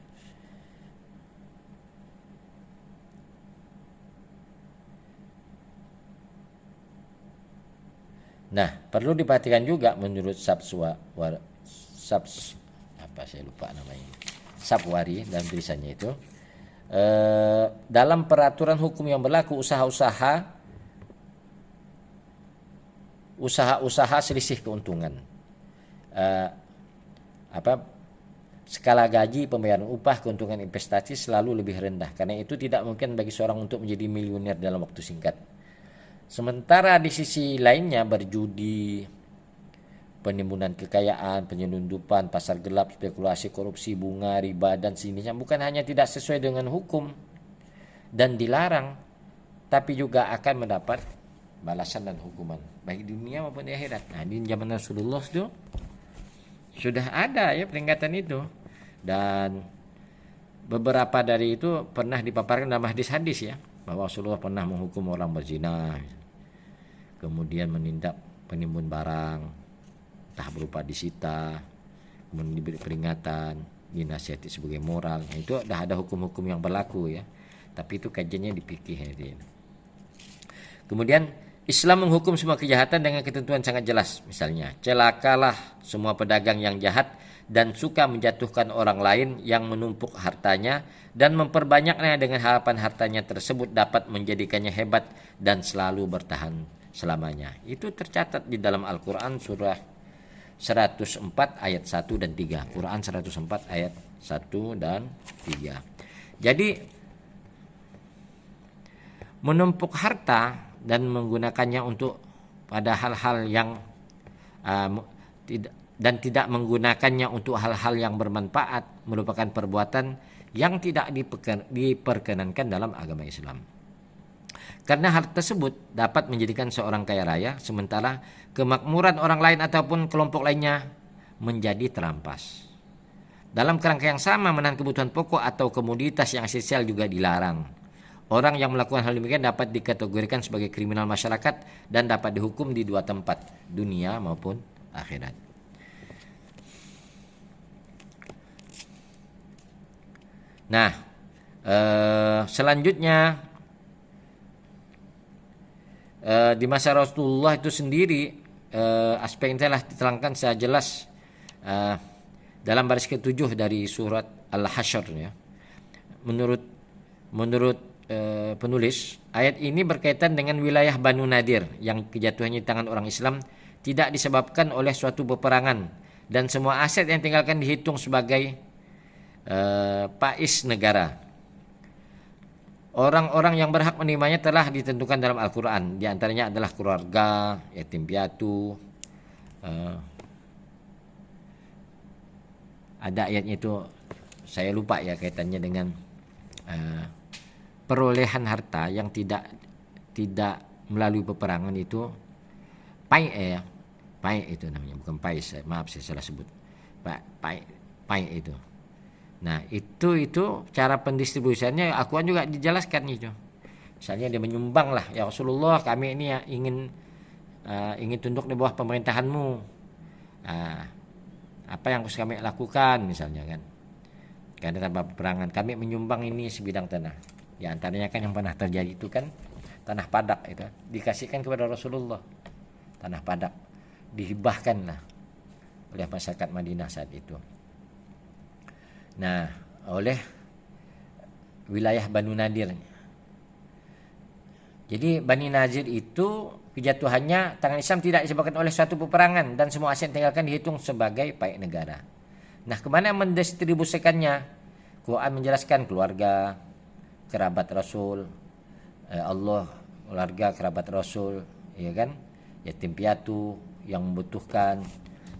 Speaker 1: Nah, perlu diperhatikan juga menurut Sapwari dalam tulisannya itu, dalam peraturan hukum yang berlaku usaha selisih keuntungan, skala gaji, pembayaran upah, keuntungan investasi selalu lebih rendah. Karena itu tidak mungkin bagi seorang untuk menjadi miliuner dalam waktu singkat. Sementara di sisi lainnya berjudi, penimbunan kekayaan, penyelundupan, pasar gelap, spekulasi, korupsi, bunga, riba, dan sejenisnya bukan hanya tidak sesuai dengan hukum dan dilarang, tapi juga akan mendapat balasan dan hukuman baik di dunia maupun di akhirat. Nah, di zaman Rasulullah itu sudah ada ya peringatan itu, dan beberapa dari itu pernah dipaparkan dalam hadis-hadis ya, bahwa Rasulullah pernah menghukum orang berzina, kemudian menindak penimbun barang, entah berupa disita, kemudian diberi peringatan, dinasihati sebagai moral. Nah, itu sudah ada hukum-hukum yang berlaku ya, tapi itu kajiannya di fikih ya. Kemudian Islam menghukum semua kejahatan dengan ketentuan sangat jelas. Misalnya, celakalah semua pedagang yang jahat dan suka menjatuhkan orang lain yang menumpuk hartanya dan memperbanyaknya dengan harapan hartanya tersebut dapat menjadikannya hebat dan selalu bertahan selamanya. Itu tercatat di dalam Al-Quran surah 104 ayat 1 dan 3. Quran 104 ayat 1 dan 3. Jadi menumpuk harta dan menggunakannya untuk pada hal-hal yang tidak menggunakannya untuk hal-hal yang bermanfaat merupakan perbuatan yang tidak diperkenankan dalam agama Islam. Karena hal tersebut dapat menjadikan seorang kaya raya sementara kemakmuran orang lain ataupun kelompok lainnya menjadi terampas. Dalam kerangka yang sama, menahan kebutuhan pokok atau komoditas yang esensial juga dilarang. Orang yang melakukan hal demikian dapat dikategorikan sebagai kriminal masyarakat dan dapat dihukum di dua tempat, dunia maupun akhirat. Nah, selanjutnya di masa Rasulullah itu sendiri, aspek yang telah diterangkan secara jelas dalam baris ke-7 dari surat Al-Hasyr ya. Menurut penulis, ayat ini berkaitan dengan wilayah Banu Nadir yang kejatuhannya di tangan orang Islam tidak disebabkan oleh suatu peperangan dan semua aset yang tinggalkan dihitung sebagai pais negara. Orang-orang yang berhak menerimanya telah ditentukan dalam Al-Quran. Di antaranya adalah keluarga, yatim piatu. Ada ayatnya itu, saya lupa ya kaitannya dengan perolehan harta yang tidak melalui peperangan itu. Pai itu namanya, bukan pais. Maaf saya salah sebut. Pai itu. Nah itu cara pendistribusiannya Al-Quran juga dijelaskan itu. Misalnya dia menyumbang lah, ya Rasulullah kami ini ya ingin tunduk di bawah pemerintahanmu. Apa yang harus kami lakukan misalnya kan? Karena tanpa peperangan kami menyumbang ini sebidang tanah. Di antaranya kan yang pernah terjadi itu kan tanah Padak itu dikasihkan kepada Rasulullah. Tanah Padak dihibahkanlah oleh masyarakat Madinah saat itu. Nah, oleh wilayah Banu Nadir. Jadi Bani Nadir itu kejatuhannya tangan Islam tidak disebabkan oleh suatu peperangan dan semua aset tinggalkan dihitung sebagai pais negara. Nah, kemana mendistribusikannya? Quran menjelaskan keluarga, kerabat Rasul, Allah, keluarga kerabat Rasul, ya kan? Yatim piatu yang membutuhkan,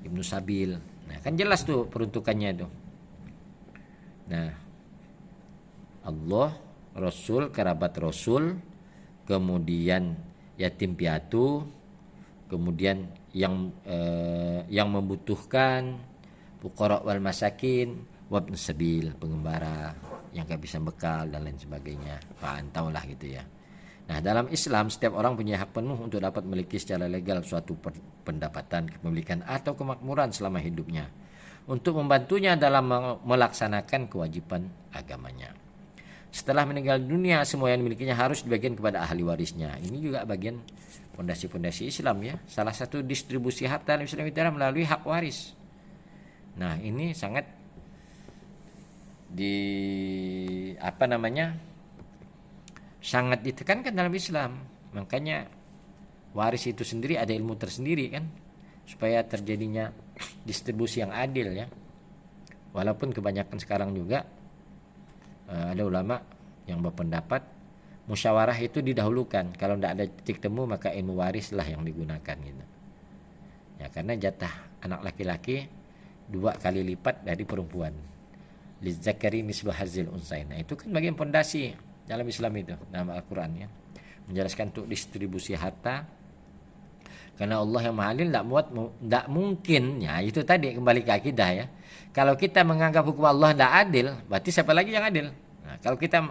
Speaker 1: Ibnu Sabil. Nah, kan jelas tuh peruntukannya itu. Nah, Allah, Rasul, kerabat Rasul, kemudian yatim piatu, kemudian yang membutuhkan, fuqara wal masakin, wabn sabil, pengembara yang gak bisa bekal dan lain sebagainya. Pantau lah gitu ya. Nah, dalam Islam setiap orang punya hak penuh untuk dapat memiliki secara legal suatu pendapatan, kepemilikan atau kemakmuran selama hidupnya untuk membantunya dalam melaksanakan kewajiban agamanya. Setelah meninggal dunia, semua yang dimilikinya harus dibagikan kepada ahli warisnya. Ini juga bagian fondasi-fondasi Islam ya. Salah satu distribusi harta dalam Islam itu adalah melalui hak waris. Nah, ini sangat sangat ditekankan dalam Islam. Makanya waris itu sendiri ada ilmu tersendiri kan, supaya terjadinya distribusi yang adil ya. Walaupun kebanyakan sekarang juga ada ulama yang berpendapat musyawarah itu didahulukan. Kalau tidak ada titik temu maka ilmu waris lah yang digunakan gitu. Ya, karena jatah anak laki-laki 2 kali lipat dari perempuan. Lizzakari mislu hazzil unsain. Nah, itu kan bagian fondasi dalam Islam itu, dalam Al-Quran ya. Menjelaskan untuk distribusi harta. Karena Allah yang Maha Adil tidak mungkin ya, itu tadi kembali ke akidah ya. Kalau kita menganggap hukum Allah tidak adil, berarti siapa lagi yang adil? Nah, kalau kita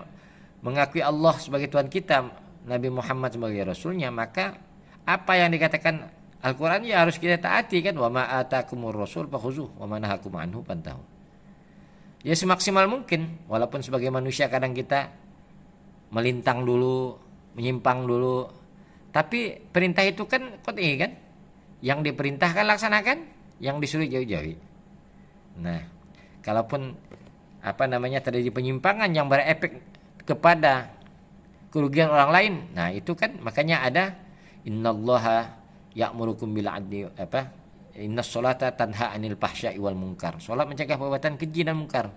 Speaker 1: mengakui Allah sebagai Tuhan kita, Nabi Muhammad sebagai Rasulnya, maka apa yang dikatakan Al-Quran ya harus kita taati kan. Wa ma atakumur rasul fakhuzuh wa ma nahakum anhu fantahu. Ya semaksimal mungkin, walaupun sebagai manusia kadang kita melintang dulu, menyimpang dulu. Tapi perintah itu kan qat'i kan? Yang diperintahkan laksanakan, yang disuruh jauh-jauhi. Nah, kalaupun terjadi penyimpangan yang berefek kepada kerugian orang lain, nah itu kan makanya ada innallaha ya'murukum bil adli innas sholata tanha 'anil fahsya'i wal munkar. Salat mencegah perbuatan keji dan munkar.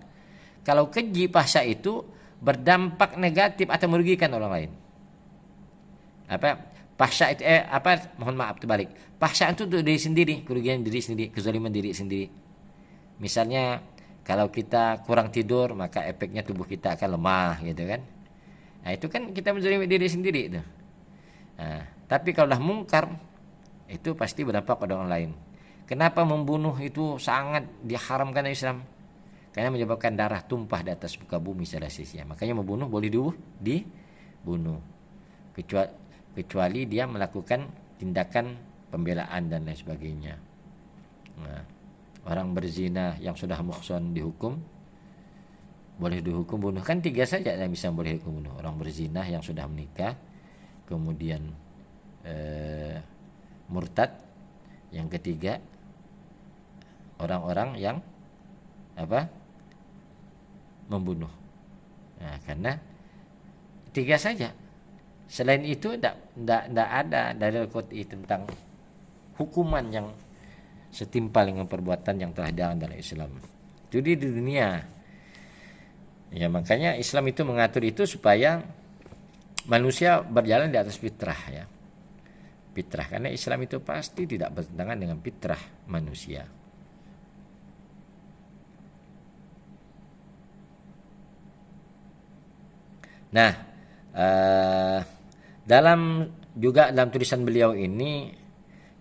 Speaker 1: Kalau keji fahsya itu berdampak negatif atau merugikan orang lain. Fahsya itu terbalik. Fahsya itu untuk diri sendiri, kerugian diri sendiri, kezaliman diri sendiri. Misalnya kalau kita kurang tidur maka efeknya tubuh kita akan lemah gitu kan. Nah, itu kan kita menzalimi diri sendiri itu. Nah, tapi kalau dah mungkar itu pasti berdampak pada orang lain. Kenapa membunuh itu sangat diharamkan oleh Islam? Karena menyebabkan darah tumpah di atas muka bumi secara sia-sia. Makanya membunuh boleh bunuh, kecuali dia melakukan tindakan pembelaan dan lain sebagainya. Nah, orang berzina yang sudah muhsan dihukum, boleh dihukum bunuh. Kan 3 saja yang bisa boleh dihukum bunuh. Orang berzina yang sudah menikah, kemudian murtad, yang ketiga orang-orang yang membunuh. Nah, karena 3 saja. Selain itu tidak ada dalil qat'i tentang hukuman yang setimpal dengan perbuatan yang telah dilarang dalam Islam. Itu di dunia. Ya, makanya Islam itu mengatur itu supaya manusia berjalan di atas fitrah, ya. Fitrah, karena Islam itu pasti tidak bertentangan dengan fitrah manusia. Nah, dalam tulisan beliau ini,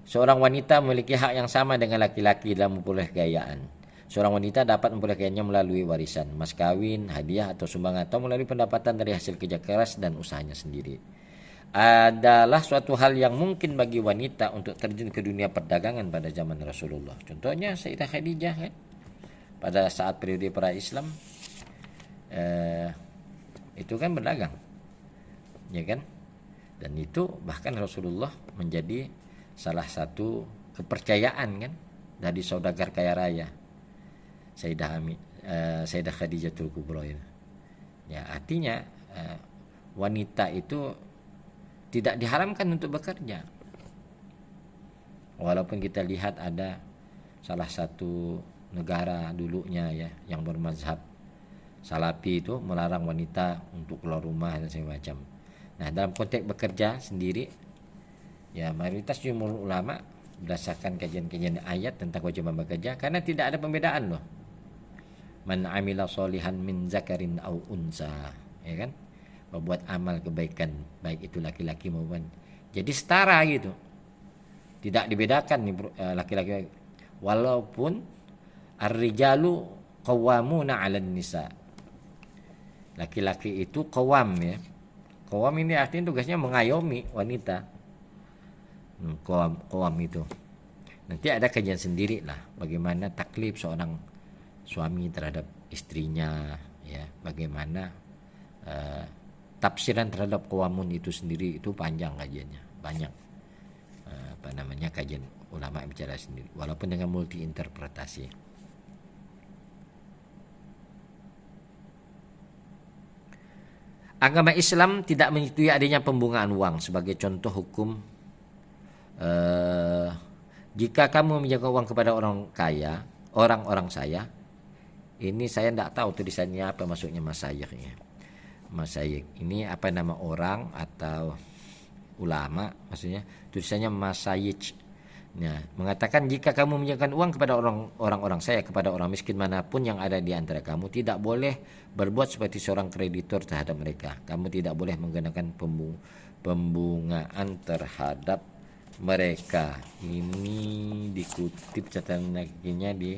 Speaker 1: seorang wanita memiliki hak yang sama dengan laki-laki dalam memperoleh kekayaan. Seorang wanita dapat memperoleh kekayaannya melalui warisan, mas kawin, hadiah atau sumbangan, atau melalui pendapatan dari hasil kerja keras dan usahanya sendiri. Adalah suatu hal yang mungkin bagi wanita untuk terjun ke dunia perdagangan pada zaman Rasulullah. Contohnya Sayyidah Khadijah, kan, pada saat periode para Islam itu kan berdagang, ya kan, dan itu bahkan Rasulullah menjadi salah satu kepercayaan, kan, dari saudagar kaya raya Sayyidah Khadijatul Kubra. Ya, artinya wanita itu tidak diharamkan untuk bekerja. Walaupun kita lihat ada salah satu negara dulunya, ya, yang bermazhab Salafi itu melarang wanita untuk keluar rumah dan semacam. Nah, dalam konteks bekerja sendiri, ya, mayoritas jumhur ulama berdasarkan kajian-kajian ayat tentang kewajiban bekerja, karena tidak ada pembedaan loh. Man amila solihan min zakarin au unsa, ya kan, membuat amal kebaikan baik itu laki-laki maupun, jadi setara gitu, tidak dibedakan nih laki-laki, walaupun ar-rijalu qawwamuna 'alan nisa, laki-laki itu qawam, ya. Qawam ini artinya tugasnya mengayomi wanita. Qawam itu nanti ada kajian sendiri lah, bagaimana taklif seorang suami terhadap istrinya, ya, bagaimana tafsiran terhadap qawamun itu sendiri, itu panjang kajiannya, banyak kajian ulama bicara sendiri, walaupun dengan multi interpretasi. Agama Islam tidak menyetujui adanya pembungaan uang. Sebagai contoh hukum, jika kamu meminjamkan uang kepada orang kaya, orang-orang saya, ini saya tidak tahu tulisannya apa maksudnya masyayikh, masyayikh ini apa nama orang atau ulama, maksudnya tulisannya masyayikh. Nah, mengatakan jika kamu meminjamkan uang kepada orang-orang saya, kepada orang miskin manapun yang ada di antara kamu, tidak boleh berbuat seperti seorang kreditor terhadap mereka. Kamu tidak boleh menggunakan pembungaan terhadap mereka. Ini dikutip catatan kakinya di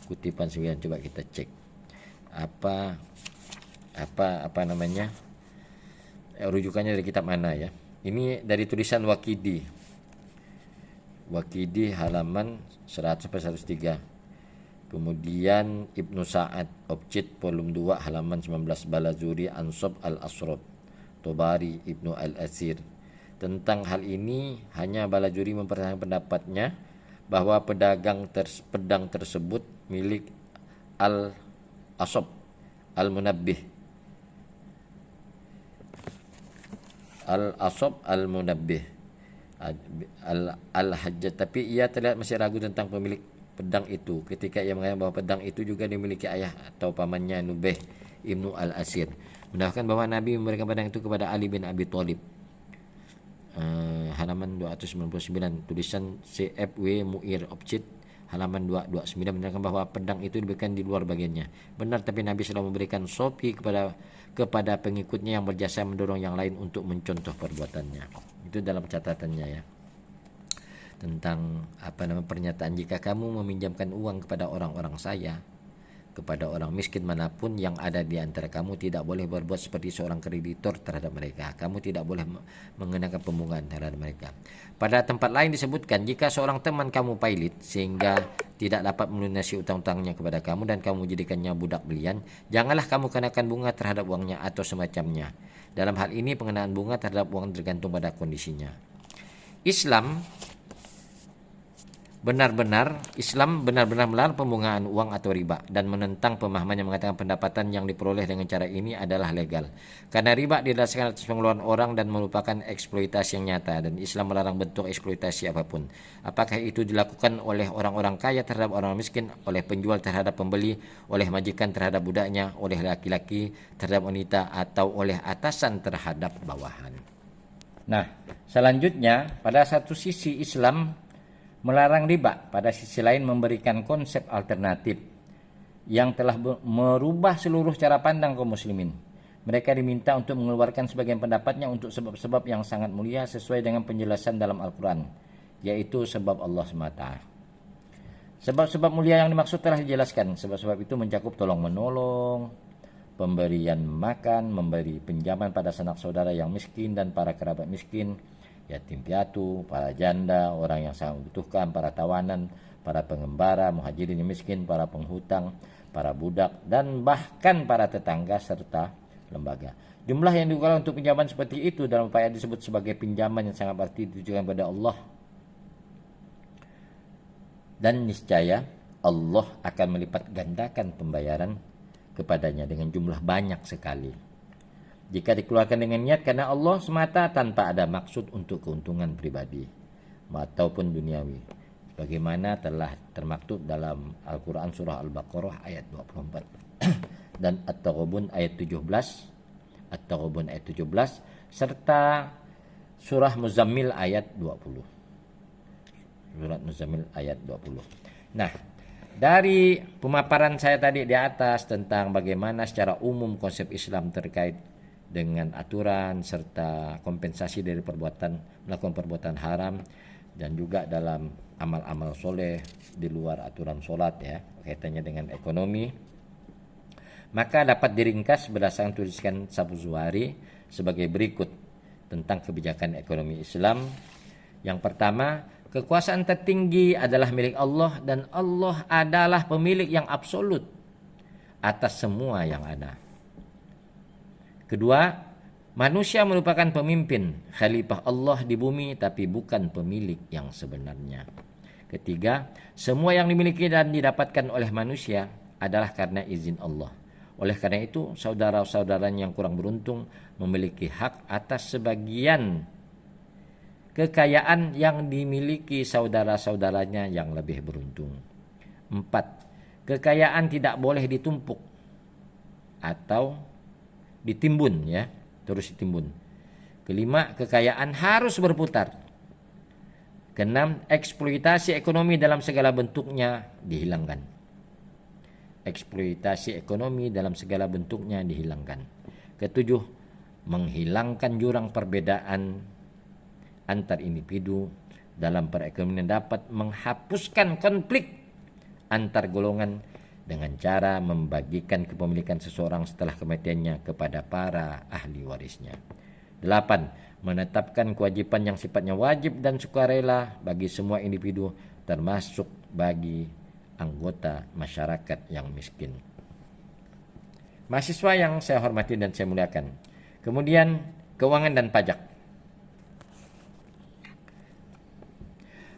Speaker 1: kutipan 9. Coba kita cek apa namanya, rujukannya dari kitab mana, ya. Ini dari tulisan Waqidi halaman 100-103. Kemudian Ibnu Sa'ad Obcit volume 2 halaman 19, Balazuri Ansab al-Asrab, Tobari Ibnu al-Asir. Tentang hal ini hanya Balazuri mempertahankan pendapatnya bahwa pedang tersebut milik Al-Asab Al-Munabbih Al-Hajjaj, tapi ia terlihat masih ragu tentang pemilik pedang itu ketika ia mengatakan bahwa pedang itu juga dimiliki ayah atau pamannya Nubaih Ibnu Al-Asir. Mendapatkan bahwa Nabi memberikan pedang itu kepada Ali bin Abi Thalib. Halaman 299, tulisan CFW Muir Obcit halaman 229 menerangkan bahwa pedang itu diberikan di luar bagiannya. Benar, tapi Nabi selalu memberikan sopi kepada pengikutnya yang berjasa mendorong yang lain untuk mencontoh perbuatannya. Itu dalam catatannya, ya. Tentang pernyataan jika kamu meminjamkan uang kepada orang-orang saya, kepada orang miskin manapun yang ada di antara kamu, tidak boleh berbuat seperti seorang kreditor terhadap mereka. Kamu tidak boleh mengenakan pembungaan terhadap mereka. Pada tempat lain disebutkan, jika seorang teman kamu pailit sehingga tidak dapat melunasi utang-utangnya kepada kamu dan kamu jadikannya budak belian, janganlah kamu kenakan bunga terhadap uangnya atau semacamnya. Dalam hal ini pengenaan bunga terhadap uang tergantung pada kondisinya. Islam benar-benar melarang pembungaan uang atau riba dan menentang pemahaman yang mengatakan pendapatan yang diperoleh dengan cara ini adalah legal. Karena riba didasarkan atas pengeluaran orang dan merupakan eksploitasi yang nyata, dan Islam melarang bentuk eksploitasi apapun. Apakah itu dilakukan oleh orang-orang kaya terhadap orang miskin, oleh penjual terhadap pembeli, oleh majikan terhadap budaknya, oleh laki-laki terhadap wanita, atau oleh atasan terhadap bawahan. Nah, selanjutnya pada satu sisi Islam melarang riba, pada sisi lain memberikan konsep alternatif yang telah merubah seluruh cara pandang kaum muslimin. Mereka diminta untuk mengeluarkan sebagian pendapatnya untuk sebab-sebab yang sangat mulia sesuai dengan penjelasan dalam Al-Quran, yaitu sebab Allah semata. Sebab-sebab mulia yang dimaksud telah dijelaskan. Sebab-sebab itu mencakup tolong-menolong, pemberian makan, memberi pinjaman pada sanak saudara yang miskin dan para kerabat miskin, yatim piatu, para janda, orang yang sangat membutuhkan, para tawanan, para pengembara, muhajirin yang miskin, para penghutang, para budak, dan bahkan para tetangga serta lembaga. Jumlah yang digunakan untuk pinjaman seperti itu dalam upaya disebut sebagai pinjaman yang sangat berarti ditujukan kepada Allah. Dan niscaya Allah akan melipat gandakan pembayaran kepadanya dengan jumlah banyak sekali jika dikeluarkan dengan niat karena Allah semata tanpa ada maksud untuk keuntungan pribadi ataupun duniawi, bagaimana telah termaktub dalam Al-Quran surah Al-Baqarah ayat 24 dan At-Taghabun ayat 17, serta surah Muzammil ayat 20. Surat Muzammil ayat 20. Nah, dari pemaparan saya tadi di atas tentang bagaimana secara umum konsep Islam terkait dengan aturan serta kompensasi dari melakukan perbuatan haram, dan juga dalam amal-amal soleh di luar aturan sholat ya, kaitannya dengan ekonomi, maka dapat diringkas berdasarkan tulisan Sabu Zuhari sebagai berikut tentang kebijakan ekonomi Islam. Yang pertama, kekuasaan tertinggi adalah milik Allah dan Allah adalah pemilik yang absolut atas semua yang ada. Kedua, manusia merupakan pemimpin, khalifah Allah di bumi, tapi bukan pemilik yang sebenarnya. Ketiga, semua yang dimiliki dan didapatkan oleh manusia adalah karena izin Allah. Oleh karena itu, saudara-saudaranya yang kurang beruntung memiliki hak atas sebagian kekayaan yang dimiliki saudara-saudaranya yang lebih beruntung. 4. Kekayaan tidak boleh ditumpuk atau ditimbun ya, terus ditimbun. Kelima, kekayaan harus berputar. Keenam, eksploitasi ekonomi dalam segala bentuknya dihilangkan. Eksploitasi ekonomi dalam segala bentuknya dihilangkan. Ketujuh, menghilangkan jurang perbedaan antar individu dalam perekonomian dapat menghapuskan konflik antar golongan dengan cara membagikan kepemilikan seseorang setelah kematiannya kepada para ahli warisnya. 8. Menetapkan kewajiban yang sifatnya wajib dan sukarela bagi semua individu, termasuk bagi anggota masyarakat yang miskin. Mahasiswa yang saya hormati dan saya muliakan. Kemudian keuangan dan pajak.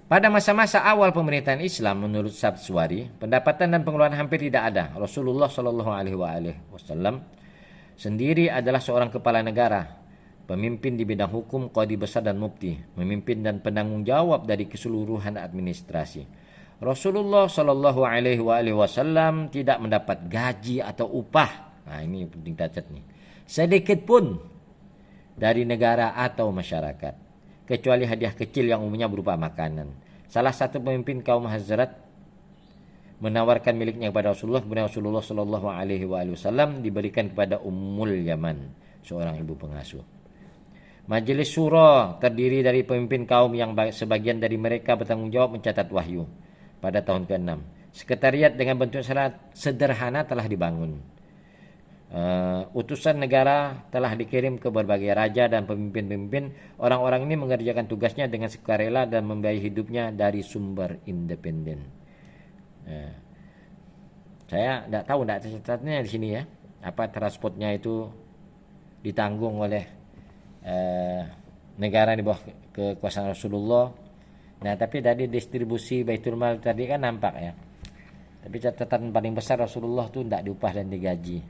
Speaker 1: Pada masa-masa awal pemerintahan Islam, menurut Sabswari, pendapatan dan pengeluaran hampir tidak ada. Rasulullah Shallallahu Alaihi Wasallam sendiri adalah seorang kepala negara, pemimpin di bidang hukum, qadi besar dan mufti, memimpin dan penanggung jawab dari keseluruhan administrasi. Rasulullah Shallallahu Alaihi Wasallam tidak mendapat gaji atau upah. Nah, ini penting catat nih. Sedikit pun dari negara atau masyarakat, kecuali hadiah kecil yang umumnya berupa makanan. Salah satu pemimpin kaum Hazrat menawarkan miliknya kepada Rasulullah, kemudian Rasulullah Shallallahu Alaihi Wasallam diberikan kepada Ummul Yaman, seorang ibu pengasuh. Majelis Syura terdiri dari pemimpin kaum yang sebagian dari mereka bertanggung jawab mencatat wahyu pada tahun ke-6. Sekretariat dengan bentuk sederhana telah dibangun. Utusan negara telah dikirim ke berbagai raja dan pemimpin-pemimpin. Orang-orang ini mengerjakan tugasnya dengan sukarela dan membiayai hidupnya dari sumber independen. Saya tidak tahu, tidak tercatatnya di sini ya, apa transportnya itu ditanggung oleh negara di bawah kekuasaan Rasulullah. Nah, tapi dari distribusi Baitul Mal tadi kan nampak ya. Tapi catatan paling besar, Rasulullah tuh tidak diupah dan digaji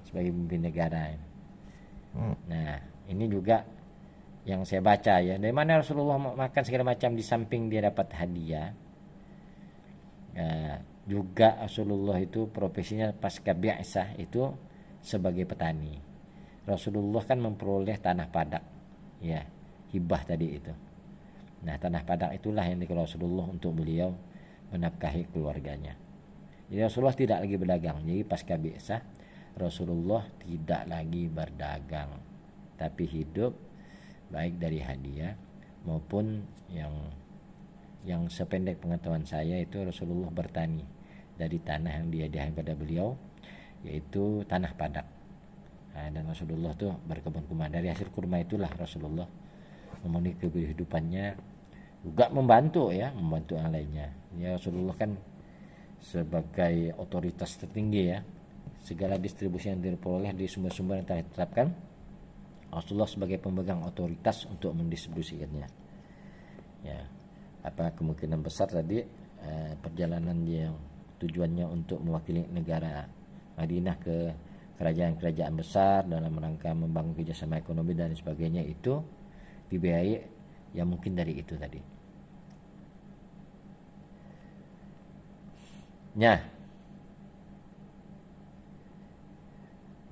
Speaker 1: sebagai pemimpin negara. Nah, ini juga yang saya baca ya. Dari mana Rasulullah makan segala macam di samping dia dapat hadiah. Juga Rasulullah itu profesinya pasca bi'tsah itu sebagai petani. Rasulullah kan memperoleh tanah padak, ya, hibah tadi itu. Nah, tanah padak itulah yang dikelola Rasulullah untuk beliau menafkahi keluarganya. Jadi Rasulullah tidak lagi berdagang. Jadi pasca bi'tsah Rasulullah tidak lagi berdagang, tapi hidup baik dari hadiah maupun yang sependek pengetahuan saya itu Rasulullah bertani dari tanah yang dihadiahkan pada beliau, yaitu tanah padak. Dan Rasulullah tuh berkebun kurma. Dari hasil kurma itulah Rasulullah memenuhi kehidupannya, juga membantu yang lainnya. Ya, Rasulullah kan sebagai otoritas tertinggi ya, segala distribusi yang diperoleh dari sumber-sumber yang telah ditetapkan, Rasulullah sebagai pemegang otoritas untuk mendistribusikannya. Ya, apa kemungkinan besar tadi perjalanan dia yang tujuannya untuk mewakili negara Madinah ke kerajaan-kerajaan besar dalam rangka membangun kerjasama ekonomi dan sebagainya itu dibiayai ya mungkin dari itu tadi. Ya,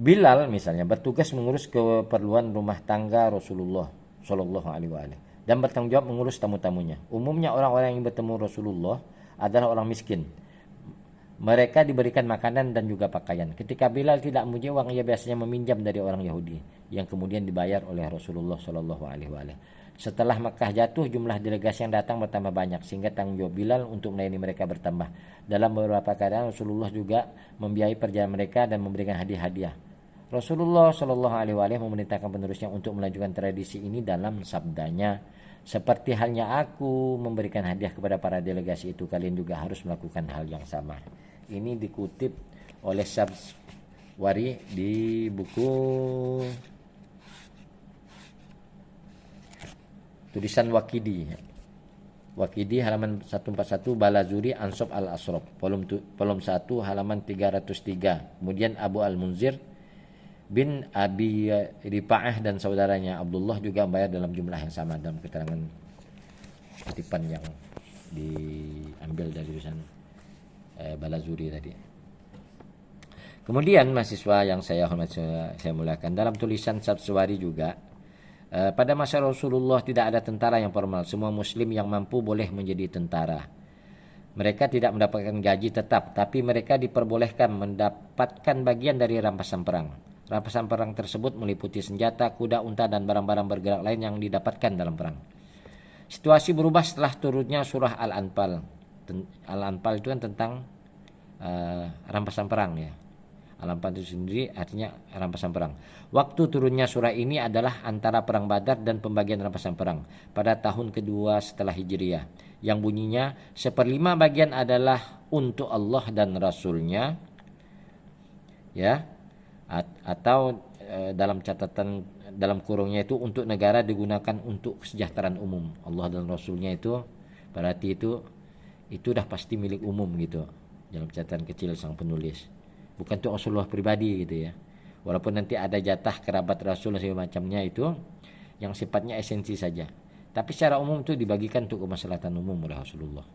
Speaker 1: Bilal misalnya bertugas mengurus keperluan rumah tangga Rasulullah Shallallahu Alaihi Wasallam dan bertanggung jawab mengurus tamu-tamunya. Umumnya orang-orang yang bertemu Rasulullah adalah orang miskin. Mereka diberikan makanan dan juga pakaian. Ketika Bilal tidak mempunyai uang, ia biasanya meminjam dari orang Yahudi yang kemudian dibayar oleh Rasulullah Shallallahu Alaihi Wasallam. Setelah Makkah jatuh, jumlah delegasi yang datang bertambah banyak sehingga tanggung jawab Bilal untuk melayani mereka bertambah. Dalam beberapa keadaan Rasulullah juga membiayai perjalanan mereka dan memberikan hadiah-hadiah. Rasulullah Shallallahu Alaihi Wasallam memerintahkan penerusnya untuk melanjutkan tradisi ini dalam sabdanya, seperti halnya aku memberikan hadiah kepada para delegasi itu, kalian juga harus melakukan hal yang sama. Ini dikutip oleh Sabswari di buku tulisan Waqidi halaman 141, Balazuri Ansab al-Asraf volume 1 halaman 303. Kemudian Abu Al-Munzir bin Abi Rifa'ah dan saudaranya Abdullah juga membayar dalam jumlah yang sama, dalam keterangan kutipan yang diambil dari tulisan Balazuri tadi. Kemudian mahasiswa yang saya hormati, saya muliakan, dalam tulisan Sabswari juga, pada masa Rasulullah tidak ada tentara yang formal. Semua muslim yang mampu boleh menjadi tentara. Mereka tidak mendapatkan gaji tetap, tapi mereka diperbolehkan mendapatkan bagian dari rampasan perang. Rampasan perang tersebut meliputi senjata, kuda, unta, dan barang-barang bergerak lain yang didapatkan dalam perang. Situasi berubah setelah turunnya surah Al-Anfal. Al-Anfal itu kan tentang rampasan perang ya. Al-Anfal itu sendiri artinya rampasan perang. Waktu turunnya surah ini adalah antara perang Badar dan pembagian rampasan perang pada tahun kedua setelah Hijriah, yang bunyinya 1/5 bagian adalah untuk Allah dan Rasulnya, ya, atau dalam catatan dalam kurungnya itu untuk negara digunakan untuk kesejahteraan umum. Allah dan Rasulnya itu berarti itu dah pasti milik umum gitu, dalam catatan kecil sang penulis, bukan untuk Rasulullah pribadi gitu ya. Walaupun nanti ada jatah kerabat Rasul dan segala macamnya itu yang sifatnya esensi saja, tapi secara umum itu dibagikan untuk kemaslahatan umum oleh Rasulullah.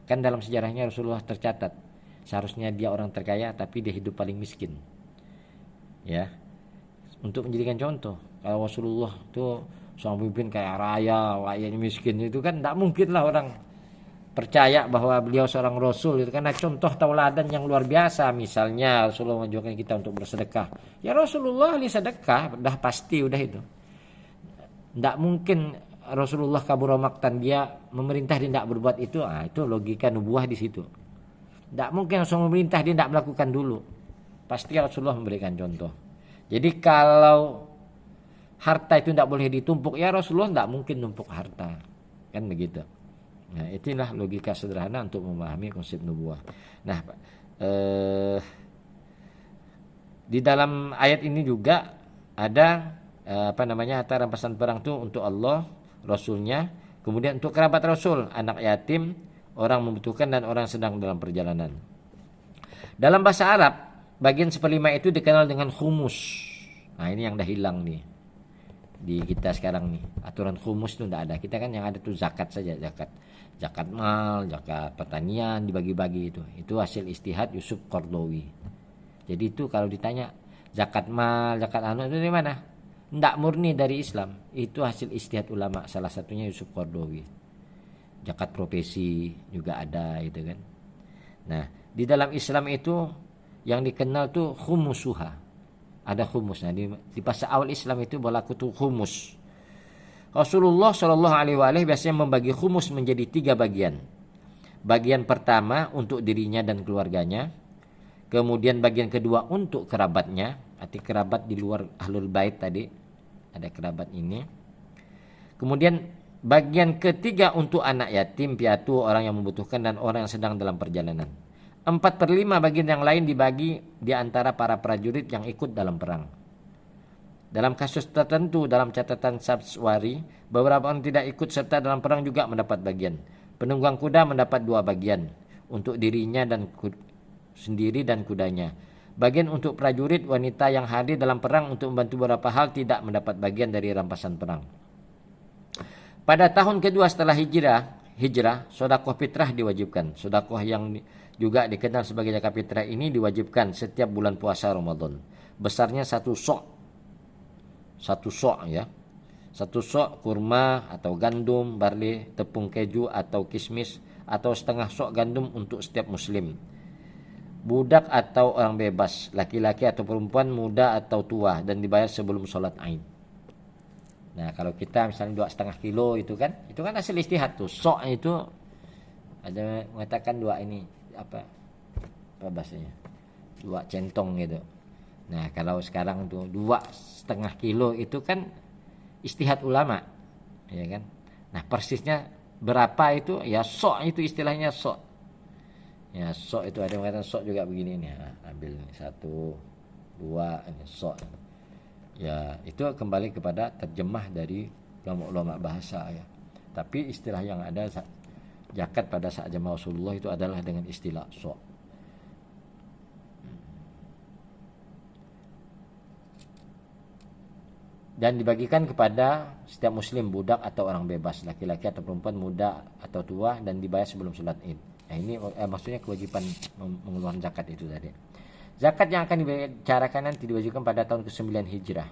Speaker 1: Kan dalam sejarahnya Rasulullah tercatat seharusnya dia orang terkaya tapi dia hidup paling miskin ya, untuk menjadikan contoh. Kalau Rasulullah itu seorang pemimpin kaya raya, rakyatnya miskin, itu kan tidak mungkin lah orang percaya bahwa beliau seorang Rasul itu, karena contoh tauladan yang luar biasa. Misalnya Rasulullah mengajarkan kita untuk bersedekah, ya Rasulullah ahli sedekah, dah pasti udah itu. Tidak mungkin Rasulullah kabur maktan dia memerintah dia tidak berbuat itu. Itu logika nubuah di situ. Tidak mungkin langsung memerintah dia tidak melakukan dulu. Pasti Rasulullah memberikan contoh. Jadi kalau harta itu tidak boleh ditumpuk, ya Rasulullah tidak mungkin numpuk harta. Kan begitu. Nah, itulah logika sederhana untuk memahami konsep nubuah. Nah, di dalam ayat ini juga ada harta rampasan perang itu untuk Allah, Rasulnya, kemudian untuk kerabat Rasul, anak yatim, orang membutuhkan dan orang sedang dalam perjalanan. Dalam bahasa Arab, bagian 1/5 itu dikenal dengan khumus. Nah, ini yang dah hilang nih di kita sekarang nih. Aturan khumus itu tidak ada. Kita kan yang ada tuh zakat saja, zakat mal, zakat pertanian dibagi-bagi itu. Itu hasil istihad Yusuf Qardawi. Jadi itu kalau ditanya zakat mal, zakat itu dari mana? Tidak murni dari Islam. Itu hasil istihad ulama, salah satunya Yusuf Qardawi. Zakat profesi juga ada itu kan. Nah, di dalam Islam itu yang dikenal tuh khumusuha. Ada khumus. Nah, di fase awal Islam itu berlaku tuh khumus. Rasulullah Shallallahu Alaihi Wasallam biasanya membagi khumus menjadi 3 bagian. Bagian pertama untuk dirinya dan keluarganya. Kemudian bagian kedua untuk kerabatnya. Arti kerabat di luar ahlul bait tadi. Ada kerabat ini. Kemudian bagian ketiga untuk anak yatim, piatu, orang yang membutuhkan dan orang yang sedang dalam perjalanan. 4/5 bagian yang lain dibagi di antara para prajurit yang ikut dalam perang. Dalam kasus tertentu dalam catatan Sabswari, beberapa orang tidak ikut serta dalam perang juga mendapat bagian. Penunggang kuda mendapat 2 bagian untuk dirinya dan sendiri dan kudanya. Bagian untuk prajurit wanita yang hadir dalam perang untuk membantu beberapa hal tidak mendapat bagian dari rampasan perang. Pada tahun kedua setelah hijrah, sedekah fitrah diwajibkan. Sedekah yang juga dikenal sebagai zakat fitrah ini diwajibkan setiap bulan puasa Ramadan. Besarnya 1 sok. 1 sok ya. 1 sok kurma atau gandum, barley, tepung keju atau kismis atau setengah sok gandum untuk setiap muslim. Budak atau orang bebas, laki-laki atau perempuan, muda atau tua dan dibayar sebelum sholat Aid. Nah, kalau kita misalnya 2,5 kilo itu kan hasil istihad tuh. Sok itu ada mengatakan 2 ini apa bahasanya 2 centong gitu. Nah, kalau sekarang tuh 2,5 kilo itu kan istihad ulama, ya kan. Nah, persisnya berapa itu ya sok itu istilahnya sok. Ya sok itu ada yang mengatakan sok juga begini nih. Nah, ambil 1, 2 ini sok. Ya itu kembali kepada terjemah dari ulama-ulama bahasa ya. Tapi istilah yang ada zakat pada saat zaman Rasulullah itu adalah dengan istilah sok. Dan dibagikan kepada setiap muslim, budak atau orang bebas, laki-laki atau perempuan, muda atau tua dan dibayar sebelum sholat Id. Nah ini maksudnya kewajiban mengeluarkan zakat itu tadi. Zakat yang akan dibicarakan nanti diwajibkan pada tahun ke-9 Hijrah.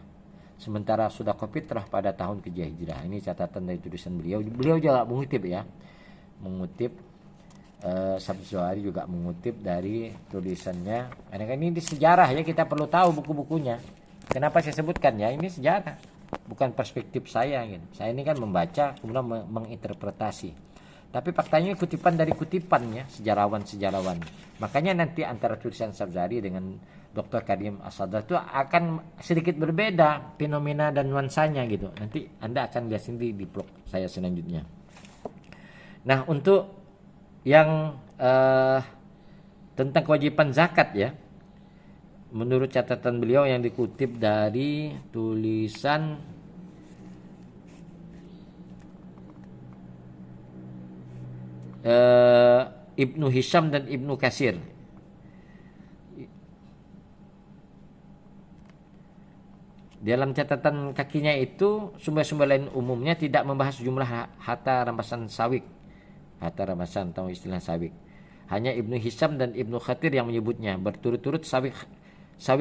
Speaker 1: Sementara sedekah fitrah pada tahun ke-3 Hijrah. Ini catatan dari tulisan beliau. Beliau juga mengutip ya. Mengutip Sabzuari juga mengutip dari tulisannya. Karena ini di sejarah ya, kita perlu tahu buku-bukunya. Kenapa saya sebutkan ya? Ini sejarah. Bukan perspektif saya gitu. Saya ini kan membaca kemudian menginterpretasi. Tapi faktanya kutipan dari kutipannya sejarawan-sejarawan. Makanya nanti antara tulisan Sabzari dengan Dr. Karim Asadar itu akan sedikit berbeda fenomena dan nuansanya gitu. Nanti Anda akan lihat sendiri di blog saya selanjutnya. Nah, untuk yang tentang kewajiban zakat ya. Menurut catatan beliau yang dikutip dari tulisan Ibnu Hisham dan Ibnu Katsir. Dalam catatan kakinya itu sumber-sumber lain umumnya tidak membahas jumlah harta rampasan sawik. Harta rampasan atau istilah sawik. Hanya Ibnu Hisham dan Ibnu Katsir yang menyebutnya berturut-turut sawik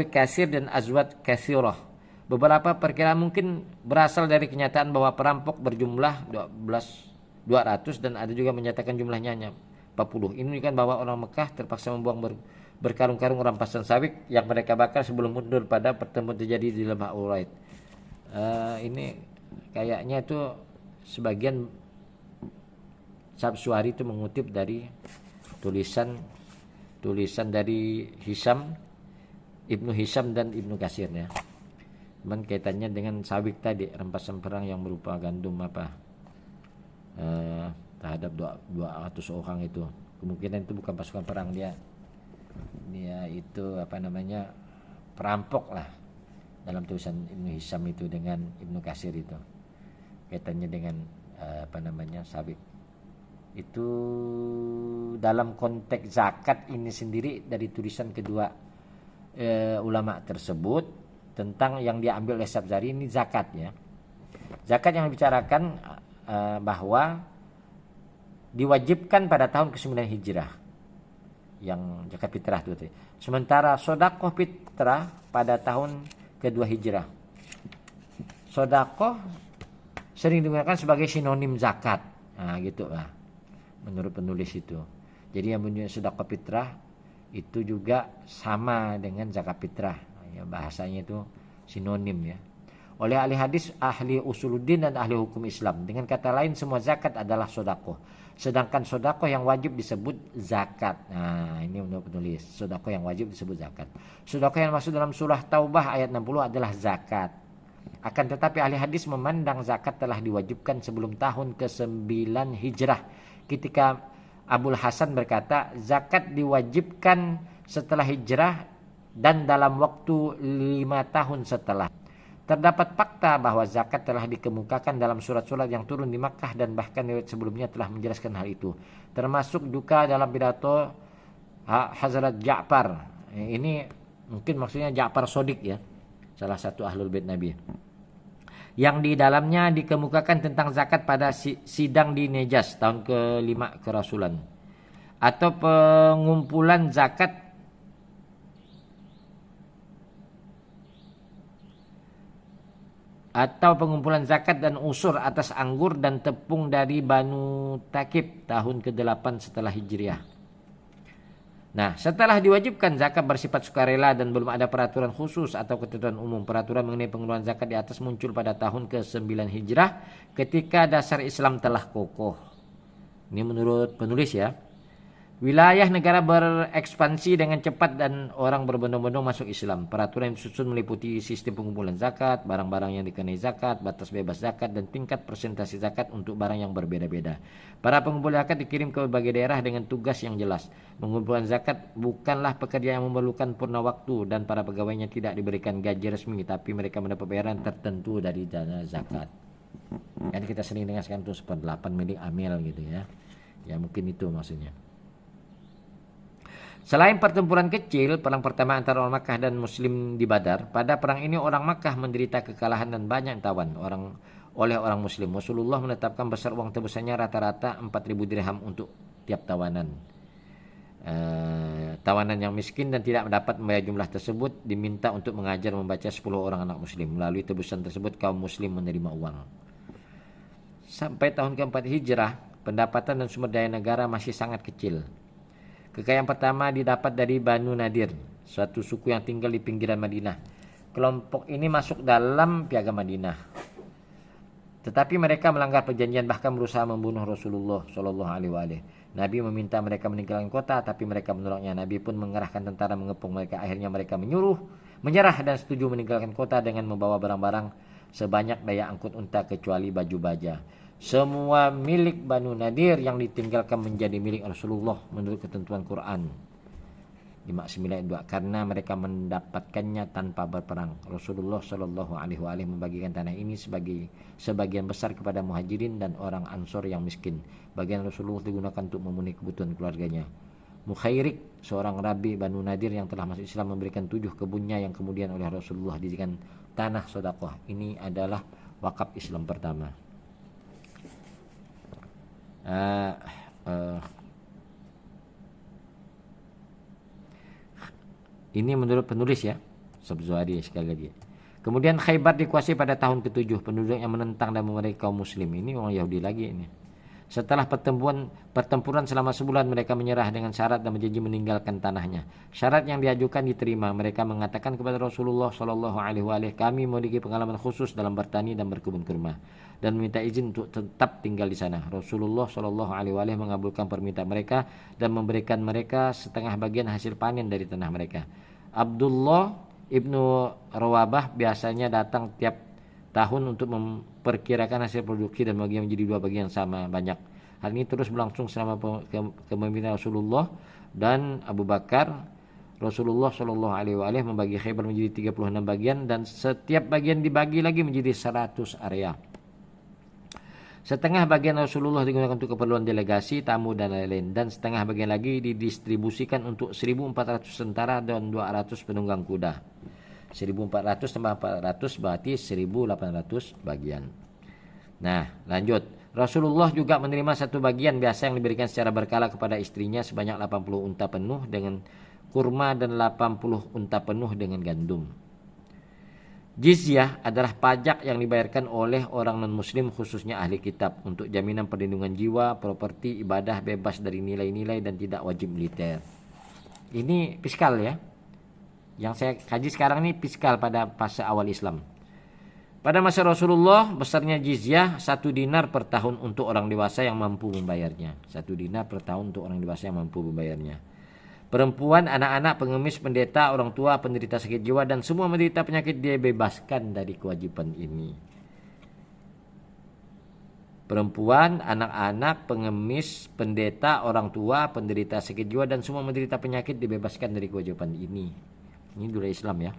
Speaker 1: kasir dan azwat kasirah. Beberapa perkiraan mungkin berasal dari kenyataan bahwa perampok berjumlah 200 dan ada juga menyatakan jumlahnya hanya 40. Ini kan bahwa orang Mekah terpaksa membuang berkarung-karung rampasan sawik yang mereka bakar sebelum mundur pada pertemuan terjadi di Lembah Uraid. Ini kayaknya itu sebagian Sabsuari itu mengutip dari tulisan tulisan dari Ibnu Hisham dan Ibnu Katsir ya. Cuman kaitannya dengan sawik tadi, rampasan perang yang berupa gandum terhadap 200 orang itu. Kemungkinan itu bukan pasukan perang, dia itu perampok lah dalam tulisan Ibnu Hisham itu dengan Ibnu Katsir itu. Kaitannya dengan sawik. Itu dalam konteks zakat ini sendiri dari tulisan kedua ulama tersebut tentang yang diambil oleh Sabzari ini zakat ya. Zakat yang dibicarakan bahwa diwajibkan pada tahun ke-9 Hijrah yang zakat fitrah itu. Sementara sedekah fitrah pada tahun ke-2 Hijrah. Sedekah sering digunakan sebagai sinonim zakat. Nah, gitu lah. Menurut penulis itu. Jadi yang punya sedekah fitrah itu juga sama dengan zakat fitrah. Ya, bahasanya itu sinonim ya. Oleh ahli hadis, ahli usuluddin dan ahli hukum Islam. Dengan kata lain semua zakat adalah sedekah. Sedangkan sedekah yang wajib disebut zakat. Nah, ini menurut penulis. Sedekah yang wajib disebut zakat. Sedekah yang masuk dalam surah Taubah ayat 60 adalah zakat. Akan tetapi ahli hadis memandang zakat telah diwajibkan sebelum tahun ke-9 Hijrah. Ketika Abul Hasan berkata, zakat diwajibkan setelah hijrah dan dalam waktu 5 tahun setelah. Terdapat fakta bahwa zakat telah dikemukakan dalam surat-surat yang turun di Makkah dan bahkan riwayat sebelumnya telah menjelaskan hal itu. Termasuk juga dalam pidato Hazrat Ja'far. Ini mungkin maksudnya Ja'far Shodiq ya, salah satu ahlul bait Nabi. Yang di dalamnya dikemukakan tentang zakat pada sidang di Nejas tahun ke-5 kerasulan. Atau pengumpulan zakat dan usur atas anggur dan tepung dari Banu Takib tahun ke-8 setelah Hijriah. Nah, setelah diwajibkan zakat bersifat sukarela dan belum ada peraturan khusus atau ketentuan umum. Peraturan mengenai pengeluaran zakat di atas muncul pada tahun ke-9 Hijrah ketika dasar Islam telah kokoh. Ini menurut penulis ya. Wilayah negara berekspansi dengan cepat dan orang berbondong-bondong masuk Islam. Peraturan yang disusun meliputi sistem pengumpulan zakat, barang-barang yang dikenai zakat, batas bebas zakat, dan tingkat persentase zakat untuk barang yang berbeda-beda. Para pengumpul zakat dikirim ke berbagai daerah dengan tugas yang jelas. Pengumpulan zakat bukanlah pekerjaan yang memerlukan purna waktu dan para pegawainya tidak diberikan gaji resmi, tapi mereka mendapat bayaran tertentu dari dana zakat. Kan kita sering dengar sekarang itu 1/8 milik amil gitu ya. Ya mungkin itu maksudnya. Selain pertempuran kecil, perang pertama antara orang Makkah dan Muslim di Badar, pada perang ini orang Makkah menderita kekalahan dan banyak tawan oleh orang Muslim. Rasulullah menetapkan besar uang tebusannya rata-rata 4.000 dirham untuk tiap tawanan. Tawanan yang miskin dan tidak mendapat membayar jumlah tersebut diminta untuk mengajar membaca 10 orang anak Muslim. Melalui tebusan tersebut kaum Muslim menerima uang. Sampai tahun ke-4 Hijrah, pendapatan dan sumber daya negara masih sangat kecil. Kekayaan pertama didapat dari Banu Nadir, suatu suku yang tinggal di pinggiran Madinah. Kelompok ini masuk dalam piagam Madinah. Tetapi mereka melanggar perjanjian bahkan berusaha membunuh Rasulullah Shallallahu Alaihi Wasallam. Nabi meminta mereka meninggalkan kota, tapi mereka menolaknya. Nabi pun mengerahkan tentara mengepung mereka. Akhirnya mereka menyerah dan setuju meninggalkan kota dengan membawa barang-barang sebanyak daya angkut unta kecuali baju baja. Semua milik Banu Nadir yang ditinggalkan menjadi milik Rasulullah menurut ketentuan Quran 592 karena mereka mendapatkannya tanpa berperang. Rasulullah Shallallahu Alaihi Wasallam membagikan tanah ini sebagian besar kepada muhajirin dan orang Ansor yang miskin. Bagian Rasulullah digunakan untuk memenuhi kebutuhan keluarganya. Mukhairik, seorang rabi Banu Nadir yang telah masuk Islam, memberikan 7 kebunnya yang kemudian oleh Rasulullah dijadikan tanah sedekah. Ini adalah wakaf Islam pertama. Ini menurut penulis ya, Sabzuhari sekali lagi. Kemudian Khaybar dikuasai pada tahun ke-7. Penduduk yang menentang dan memerangi kaum Muslim ini orang Yahudi lagi ini. Setelah pertempuran selama sebulan, mereka menyerah dengan syarat dan berjanji meninggalkan tanahnya. Syarat yang diajukan diterima. Mereka mengatakan kepada Rasulullah Shallallahu Alaihi Wasallam, kami memiliki pengalaman khusus dalam bertani dan berkebun kurma, dan meminta izin untuk tetap tinggal di sana. Rasulullah Shallallahu Alaihi Wasallam mengabulkan permintaan mereka dan memberikan mereka setengah bagian hasil panen dari tanah mereka. Abdullah ibnu Rawabah biasanya datang tiap tahun untuk memperkirakan hasil produksi dan membagi menjadi dua bagian yang sama banyak. Hal ini terus berlangsung selama kepemimpinan Rasulullah dan Abu Bakar. Rasulullah Shallallahu Alaihi Wasallam membagi Khaybar menjadi 36 bagian dan setiap bagian dibagi lagi menjadi 100 area. Setengah bagian Rasulullah digunakan untuk keperluan delegasi, tamu dan lain-lain, dan setengah bagian lagi didistribusikan untuk 1.400 tentara dan 200 penunggang kuda. 1.400 tambah 400 berarti 1.800 bagian. Nah, lanjut. Rasulullah juga menerima satu bagian biasa yang diberikan secara berkala kepada istrinya sebanyak 80 unta penuh dengan kurma dan 80 unta penuh dengan gandum. Jizyah adalah pajak yang dibayarkan oleh orang non-muslim khususnya ahli kitab untuk jaminan perlindungan jiwa, properti, ibadah bebas dari nilai-nilai dan tidak wajib militer. Ini fiskal ya. Yang saya kaji sekarang ini fiskal pada fase awal Islam. Pada masa Rasulullah, besarnya jizyah 1 dinar per tahun untuk orang dewasa yang mampu membayarnya. 1 dinar per tahun untuk orang dewasa yang mampu membayarnya. Perempuan, anak-anak, pengemis, pendeta, orang tua, penderita sakit jiwa, dan semua menderita penyakit dibebaskan dari kewajiban ini. Perempuan, anak-anak, pengemis, pendeta, orang tua, penderita sakit jiwa, dan semua menderita penyakit dibebaskan dari kewajiban ini. Ini dulu Islam ya.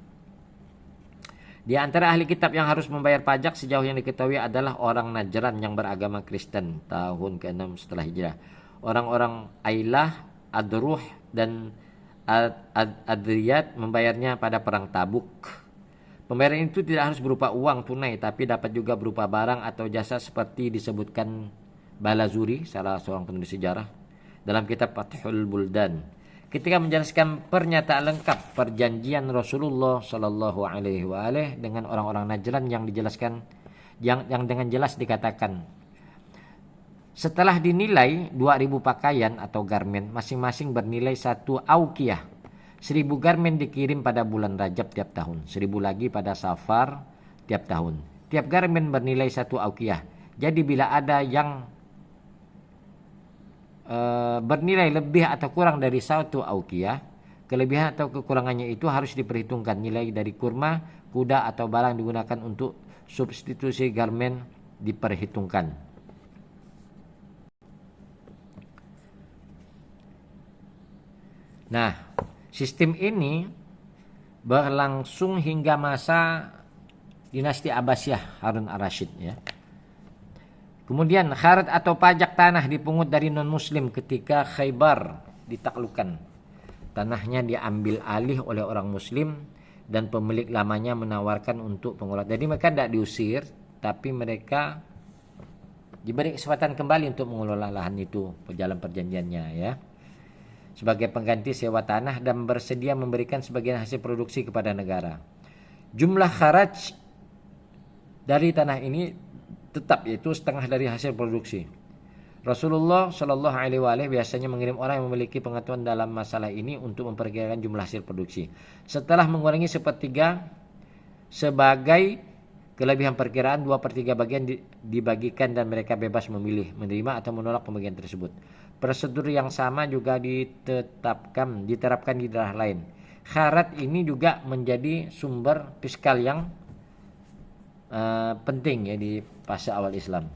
Speaker 1: Di antara ahli kitab yang harus membayar pajak sejauh yang diketahui adalah orang Najran yang beragama Kristen tahun ke-6 setelah hijrah. Orang-orang Ailah, Adruh, dan Adriyat membayarnya pada perang Tabuk. Pembayaran itu tidak harus berupa uang tunai, tapi dapat juga berupa barang atau jasa seperti disebutkan Balazuri, salah seorang penulis sejarah, dalam kitab Fathul Buldan. Ketika menjelaskan pernyataan lengkap perjanjian Rasulullah Shallallahu Alaihi Wasallam dengan orang-orang Najran yang dijelaskan, yang dengan jelas dikatakan, setelah dinilai 2.000 pakaian atau garmen masing-masing bernilai 1 auqiyah. 1.000 garmen dikirim pada bulan Rajab tiap tahun, 1.000 lagi pada Safar tiap tahun. Tiap garmen bernilai 1 auqiyah. Jadi bila ada yang bernilai lebih atau kurang dari 1 auqiyah, kelebihan atau kekurangannya itu harus diperhitungkan nilai dari kurma, kuda atau barang digunakan untuk substitusi garmen diperhitungkan. Nah, sistem ini berlangsung hingga masa dinasti Abbasiyah Harun ar-Rasyid ya. Kemudian kharat atau pajak tanah dipungut dari non-muslim ketika Khaybar ditaklukkan. Tanahnya diambil alih oleh orang muslim dan pemilik lamanya menawarkan untuk pengelola. Jadi mereka tidak diusir, tapi mereka diberi kesempatan kembali untuk mengelola lahan itu, dalam perjanjiannya ya. Sebagai pengganti sewa tanah dan bersedia memberikan sebagian hasil produksi kepada negara. Jumlah kharaj dari tanah ini tetap, yaitu setengah dari hasil produksi. Rasulullah Shallallahu Alaihi Wasallam biasanya mengirim orang yang memiliki pengetahuan dalam masalah ini untuk memperkirakan jumlah hasil produksi. Setelah mengurangi 1/3 sebagai kelebihan perkiraan, 2/3 bagian dibagikan dan mereka bebas memilih, menerima atau menolak pembagian tersebut. Prosedur yang sama juga diterapkan di daerah lain. Kharat ini juga menjadi sumber fiskal yang penting ya di fase awal Islam.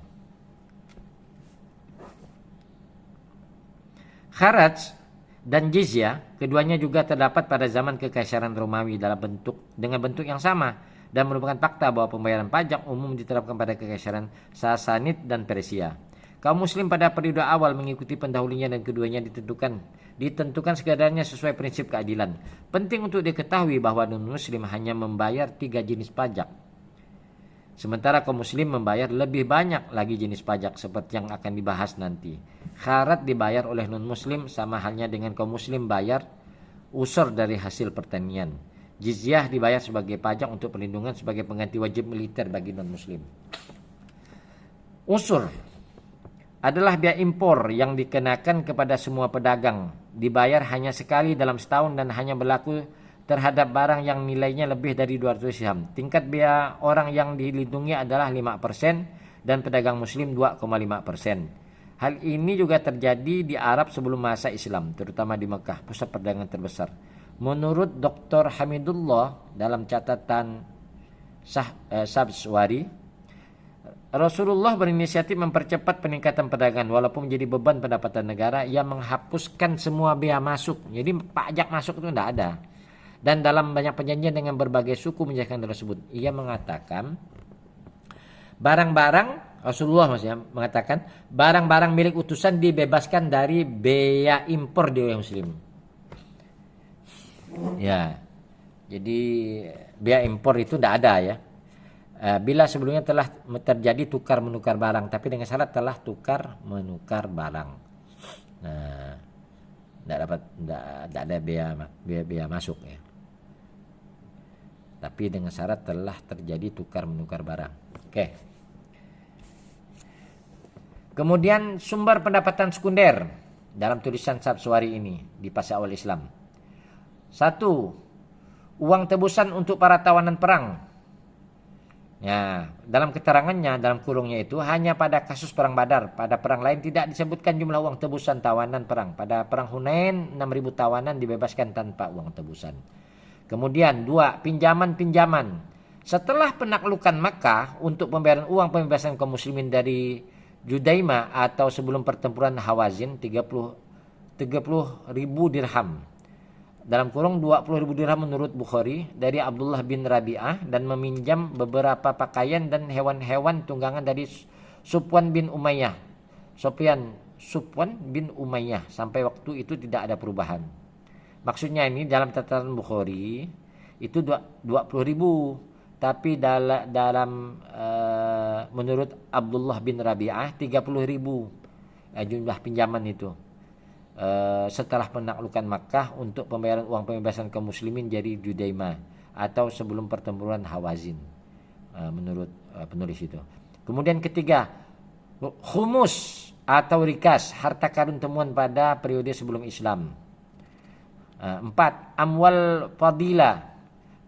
Speaker 1: Kharaj dan jizyah keduanya juga terdapat pada zaman Kekaisaran Romawi dengan bentuk yang sama dan merupakan fakta bahwa pembayaran pajak umum diterapkan pada Kekaisaran Sasanid dan Persia. Kaum muslim pada periode awal mengikuti pendahulunya dan keduanya ditentukan sekedarnya sesuai prinsip keadilan. Penting untuk diketahui bahwa non-muslim hanya membayar 3 jenis pajak. Sementara kaum muslim membayar lebih banyak lagi jenis pajak seperti yang akan dibahas nanti. Kharat dibayar oleh non-muslim sama halnya dengan kaum muslim bayar usur dari hasil pertanian. Jizyah dibayar sebagai pajak untuk perlindungan sebagai pengganti wajib militer bagi non-muslim. Usur adalah biaya impor yang dikenakan kepada semua pedagang. Dibayar hanya sekali dalam setahun dan hanya berlaku terhadap barang yang nilainya lebih dari 200 dirham. Tingkat biaya orang yang dilindungi adalah 5% dan pedagang muslim 2,5%. Hal ini juga terjadi di Arab sebelum masa Islam, terutama di Mekah, pusat perdagangan terbesar. Menurut Dr. Hamidullah dalam catatan Sabswari, Rasulullah berinisiatif mempercepat peningkatan perdagangan walaupun menjadi beban pendapatan negara. Ia menghapuskan semua bea masuk. Jadi pajak masuk itu tidak ada. Dan dalam banyak perjanjian dengan berbagai suku menjelaskan tersebut, ia mengatakan barang-barang, Rasulullah maksudnya mengatakan barang-barang milik utusan dibebaskan dari bea impor di orang muslim. Ya, jadi bea impor itu tidak ada ya. Bila sebelumnya telah terjadi tukar menukar barang, tapi dengan syarat telah tukar menukar barang. Nah, tidak ada bea masuk ya. Tapi dengan syarat telah terjadi tukar menukar barang. Oke. Kemudian sumber pendapatan sekunder dalam tulisan Sabswari ini di fase awal Islam. 1. Uang tebusan untuk para tawanan perang. Ya, dalam keterangannya dalam kurungnya itu hanya pada kasus perang Badar, pada perang lain tidak disebutkan jumlah uang tebusan tawanan perang. Pada perang Hunain 6.000 tawanan dibebaskan tanpa uang tebusan. Kemudian 2, pinjaman-pinjaman. Setelah penaklukan Makkah untuk pembayaran uang pembebasan kaum muslimin dari Judaima atau sebelum pertempuran Hawazin 30.000 dirham. Dalam kurung 20.000 dirham menurut Bukhari dari Abdullah bin Rabi'ah, dan meminjam beberapa pakaian dan hewan-hewan tunggangan dari Sufwan bin Umayyah. Sufwan bin Umayyah sampai waktu itu tidak ada perubahan. Maksudnya ini dalam catatan Bukhari itu 20.000, tapi dalam menurut Abdullah bin Rabi'ah 30.000 jumlah pinjaman itu. Setelah penaklukan Makkah untuk pembayaran uang pembebasan kaum muslimin dari Judaima atau sebelum pertempuran Hawazin, menurut penulis itu. Kemudian ketiga, khumus atau rikas, harta karun temuan pada periode sebelum Islam. 4. Amwal fadilah,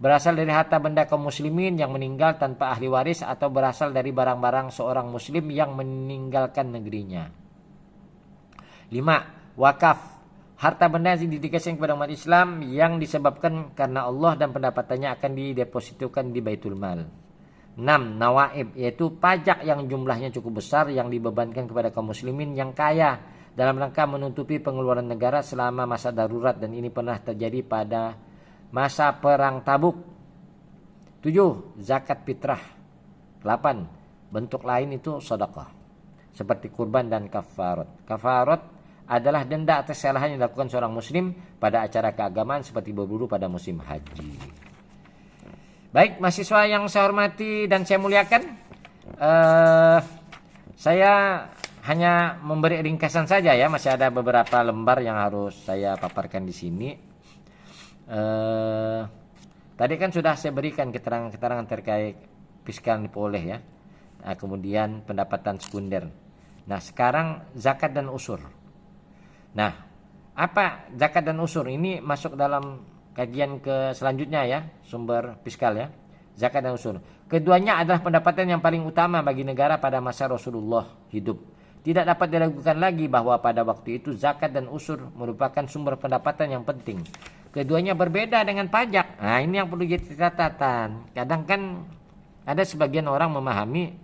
Speaker 1: berasal dari harta benda kaum muslimin yang meninggal tanpa ahli waris atau berasal dari barang-barang seorang muslim yang meninggalkan negerinya. 5. Wakaf, harta benda yang didedikasikan kepada umat Islam yang disebabkan karena Allah dan pendapatannya akan didepositokan di Baitul Mal. 6. Nawaib, yaitu pajak yang jumlahnya cukup besar yang dibebankan kepada kaum muslimin yang kaya dalam rangka menutupi pengeluaran negara selama masa darurat, dan ini pernah terjadi pada masa perang Tabuk. 7. Zakat fitrah. 8. Bentuk lain itu sedekah seperti kurban dan kafarat. Kafarat adalah denda atas kesalahan yang dilakukan seorang muslim pada acara keagamaan seperti berburu pada musim haji. Baik, mahasiswa yang saya hormati dan saya muliakan, saya hanya memberi ringkasan saja ya, masih ada beberapa lembar yang harus saya paparkan di sini. Tadi kan sudah saya berikan keterangan-keterangan terkait fiskal diperoleh ya. Kemudian pendapatan sekunder. Nah, sekarang zakat dan usur. Nah, apa zakat dan usur? Ini masuk dalam kajian ke selanjutnya ya, sumber fiskal ya. Zakat dan usur. Keduanya adalah pendapatan yang paling utama bagi negara pada masa Rasulullah hidup. Tidak dapat diragukan lagi bahwa pada waktu itu zakat dan usur merupakan sumber pendapatan yang penting. Keduanya berbeda dengan pajak. Nah, ini yang perlu jadi catatan. Kadang kan ada sebagian orang memahami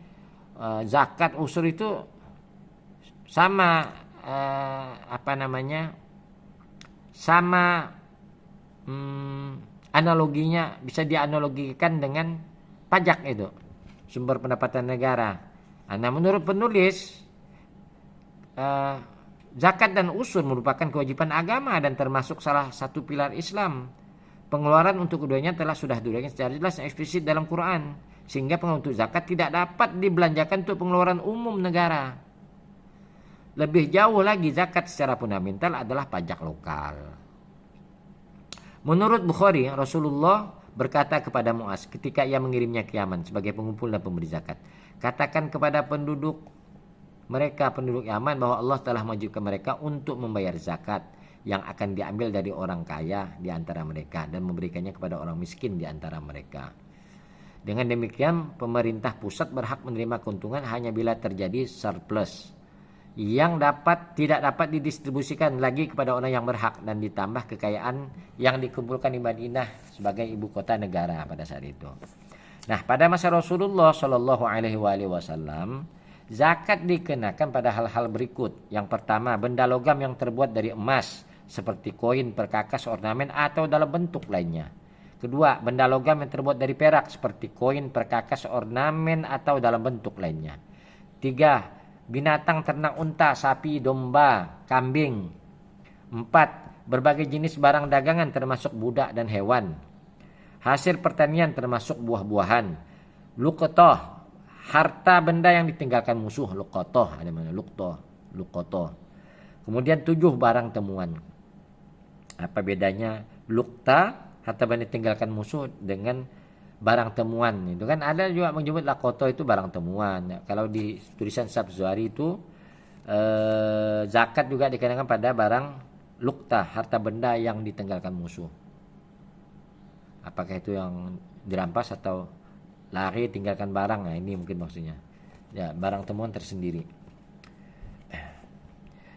Speaker 1: zakat usur itu sama sama analoginya, bisa dianalogikan dengan pajak itu, sumber pendapatan negara. Nah, menurut penulis, zakat dan usur merupakan kewajiban agama dan termasuk salah satu pilar Islam. Pengeluaran untuk keduanya sudah diuraikan secara jelas dan eksplisit dalam Quran, sehingga pengeluaran untuk zakat tidak dapat dibelanjakan untuk pengeluaran umum negara. Lebih jauh lagi, zakat secara fundamental adalah pajak lokal. Menurut Bukhari, Rasulullah berkata kepada Muaz ketika ia mengirimnya ke Yaman sebagai pengumpul dan pemberi zakat, katakan kepada penduduk mereka penduduk Yaman bahwa Allah telah mewajibkan mereka untuk membayar zakat yang akan diambil dari orang kaya di antara mereka dan memberikannya kepada orang miskin di antara mereka. Dengan demikian, pemerintah pusat berhak menerima keuntungan hanya bila terjadi surplus yang tidak dapat didistribusikan lagi kepada orang yang berhak dan ditambah kekayaan yang dikumpulkan di Madinah sebagai ibu kota negara pada saat itu. Nah, pada masa Rasulullah Shallallahu Alaihi Wasallam, zakat dikenakan pada hal-hal berikut. Yang pertama, benda logam yang terbuat dari emas seperti koin, perkakas, ornamen atau dalam bentuk lainnya. Kedua, benda logam yang terbuat dari perak seperti koin, perkakas, ornamen atau dalam bentuk lainnya. Tiga, binatang ternak unta, sapi, domba, kambing. 4. Berbagai jenis barang dagangan termasuk budak dan hewan. Hasil pertanian termasuk buah-buahan. Luqtoh, harta benda yang ditinggalkan musuh. Luqtoh, ada mana? Luqtoh. Kemudian 7, barang temuan. Apa bedanya luqta, harta benda ditinggalkan musuh, dengan barang temuan? Itu kan ada juga menyebut lakoto itu barang temuan. Kalau di tulisan Sabzuari itu zakat juga dikenakan pada barang lukta, harta benda yang ditinggalkan musuh. Apakah itu yang dirampas atau lari tinggalkan barang? Nah, ini mungkin maksudnya. Ya, barang temuan tersendiri.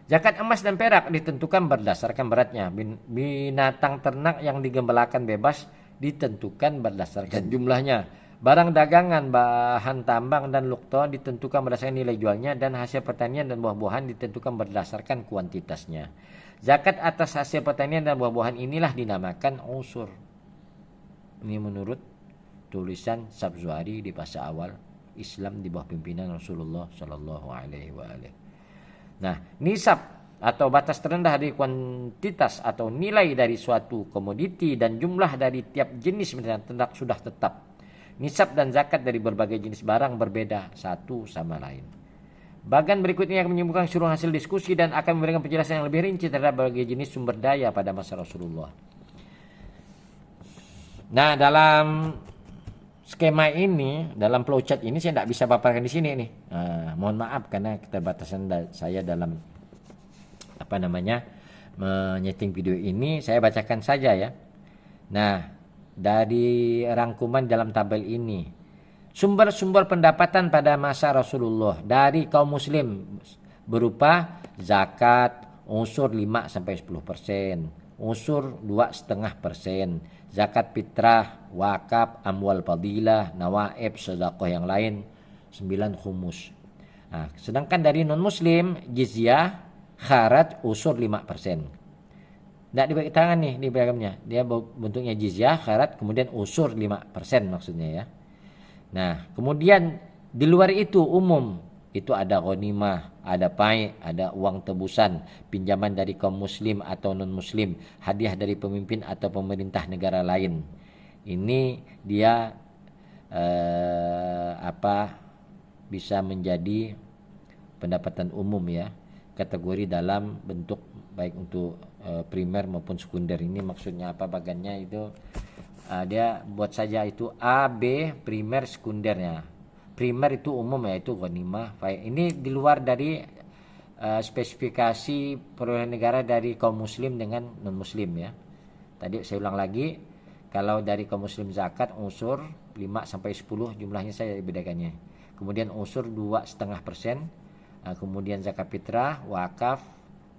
Speaker 1: Zakat emas dan perak ditentukan berdasarkan beratnya. Binatang ternak yang digembalakan bebas ditentukan berdasarkan jumlahnya. Barang dagangan, bahan tambang dan lukto ditentukan berdasarkan nilai jualnya, dan hasil pertanian dan buah-buahan ditentukan berdasarkan kuantitasnya. Zakat atas hasil pertanian dan buah-buahan inilah dinamakan usur. Ini menurut tulisan Sabzuari di masa awal Islam di bawah pimpinan Rasulullah Shallallahu Alaihi Wasallam. Nah, nisab atau batas terendah dari kuantitas atau nilai dari suatu komoditi dan jumlah dari tiap jenis binatang ternak sudah tetap. Nisab dan zakat dari berbagai jenis barang berbeda satu sama lain. Bagian berikutnya akan menyebutkan seluruh hasil diskusi dan akan memberikan penjelasan yang lebih rinci terhadap berbagai jenis sumber daya pada masa Rasulullah. Nah, dalam skema ini, dalam flowchart ini saya tidak bisa paparkan di sini nih. Mohon maaf karena keterbatasan saya dalam menyeting video ini. Saya bacakan saja ya. Nah, dari rangkuman dalam tabel ini, sumber-sumber pendapatan pada masa Rasulullah dari kaum muslim berupa zakat unsur 5-10%, unsur 2,5%, zakat fitrah, wakaf, amwal fadilah, nawaib, sedekah yang lain 9 khumus. Nah, sedangkan dari non muslim jizyah, kharaj, usur 5%. Tidak dibagi tangan nih di beragamnya. Dia bentuknya jizyah, kharaj, kemudian usur 5% maksudnya ya. Nah, kemudian di luar itu umum, itu ada ghanimah, ada pai, ada uang tebusan, pinjaman dari kaum muslim atau non muslim, hadiah dari pemimpin atau pemerintah negara lain. Ini dia bisa menjadi pendapatan umum ya, kategori dalam bentuk baik untuk primer maupun sekunder. Ini maksudnya apa bagannya itu, dia buat saja itu A, B, primer, sekundernya. Primer itu umum yaitu ghanimah. Ini di luar dari spesifikasi perolehan negara dari kaum muslim dengan non muslim ya. Tadi saya ulang lagi, kalau dari kaum muslim zakat unsur 5-10 jumlahnya saya bedakannya. Kemudian unsur 2,5%, kemudian zakat fitrah, wakaf,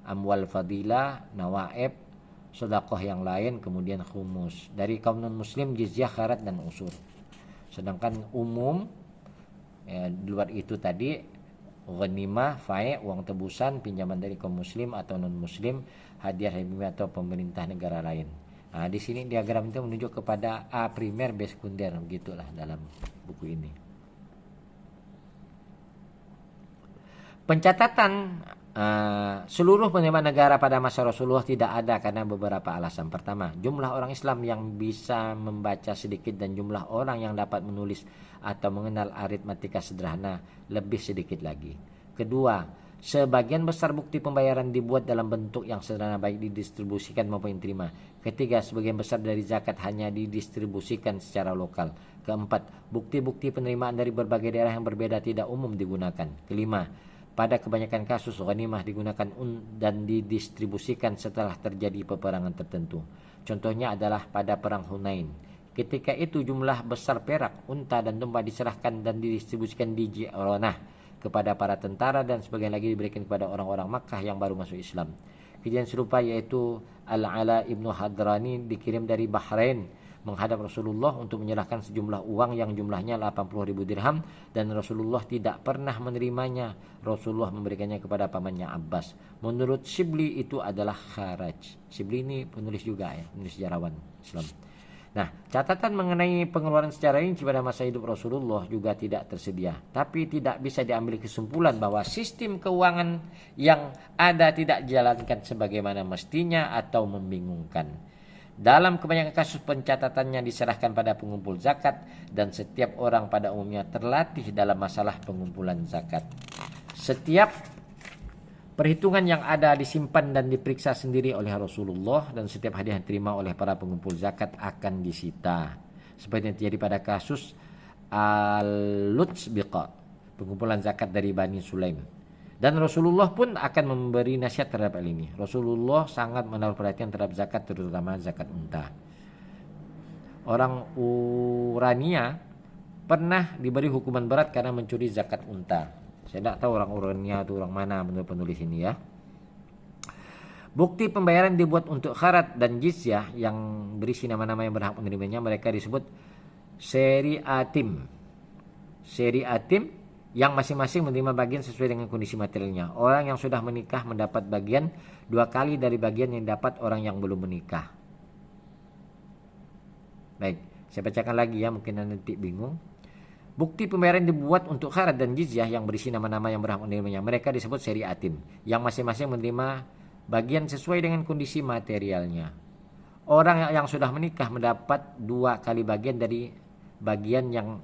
Speaker 1: amwal fadilah, nawaib, sedekah yang lain, kemudian khumus. Dari kaum non muslim jizyah, kharaj dan usur. Sedangkan umum ya, di luar itu tadi ghanimah, fae, uang tebusan, pinjaman dari kaum muslim atau non muslim, hadiah atau pemerintah negara lain. Nah, di sini diagram itu menunjuk kepada A primer, B sekunder, begitulah dalam buku ini. Pencatatan seluruh penerima negara pada masa Rasulullah tidak ada karena beberapa alasan. Pertama, jumlah orang Islam yang bisa membaca sedikit dan jumlah orang yang dapat menulis atau mengenal aritmatika sederhana lebih sedikit lagi. Kedua, sebagian besar bukti pembayaran dibuat dalam bentuk yang sederhana baik didistribusikan maupun diterima. Ketiga, sebagian besar dari zakat hanya didistribusikan secara lokal. Keempat, bukti-bukti penerimaan dari berbagai daerah yang berbeda tidak umum digunakan. Kelima, Pada kebanyakan kasus ghanimah digunakan dan didistribusikan setelah terjadi peperangan tertentu. Contohnya adalah pada perang Hunain. Ketika itu jumlah besar perak, unta dan domba diserahkan dan didistribusikan di Ji'ranah kepada para tentara, dan sebagian lagi diberikan kepada orang-orang Makkah yang baru masuk Islam. Kejadian serupa yaitu Al-Ala ibnu Hadrani dikirim dari Bahrain menghadap Rasulullah untuk menyerahkan sejumlah uang yang jumlahnya 80.000 dirham, dan Rasulullah tidak pernah menerimanya. Rasulullah memberikannya kepada pamannya Abbas. Menurut Shibli itu adalah kharaj. Shibli ini penulis juga ya, penulis sejarawan Islam. Nah, catatan mengenai pengeluaran secara rinci pada masa hidup Rasulullah juga tidak tersedia. Tapi tidak bisa diambil kesimpulan bahwa sistem keuangan yang ada tidak dijalankan sebagaimana mestinya atau membingungkan. Dalam kebanyakan kasus pencatatannya diserahkan pada pengumpul zakat, dan setiap orang pada umumnya terlatih dalam masalah pengumpulan zakat. Setiap perhitungan yang ada disimpan dan diperiksa sendiri oleh Rasulullah, dan setiap hadiah yang diterima oleh para pengumpul zakat akan disita. Seperti yang terjadi pada kasus Al-Lutsbiqa, pengumpulan zakat dari Bani Sulaim. Dan Rasulullah pun akan memberi nasihat terhadap hal ini. Rasulullah sangat menaruh perhatian terhadap zakat, terutama zakat unta. Orang Urania pernah diberi hukuman berat karena mencuri zakat unta. Saya tidak tahu orang Urania itu orang mana menurut penulis ini ya. Bukti pembayaran dibuat untuk kharat dan jizyah yang berisi nama-nama yang berhak menerimanya. Mereka disebut seri atim. Seri atim yang masing-masing menerima bagian sesuai dengan kondisi materialnya. Orang yang sudah menikah mendapat bagian 2 kali dari bagian yang dapat orang yang belum menikah. Baik, saya bacakan lagi ya, mungkin nanti bingung. Bukti pembayaran dibuat untuk kharat dan jizyah yang berisi nama-nama yang berhak menerimanya. Mereka disebut seri atim, yang masing-masing menerima bagian sesuai dengan kondisi materialnya. Orang yang sudah menikah mendapat 2 kali bagian dari bagian yang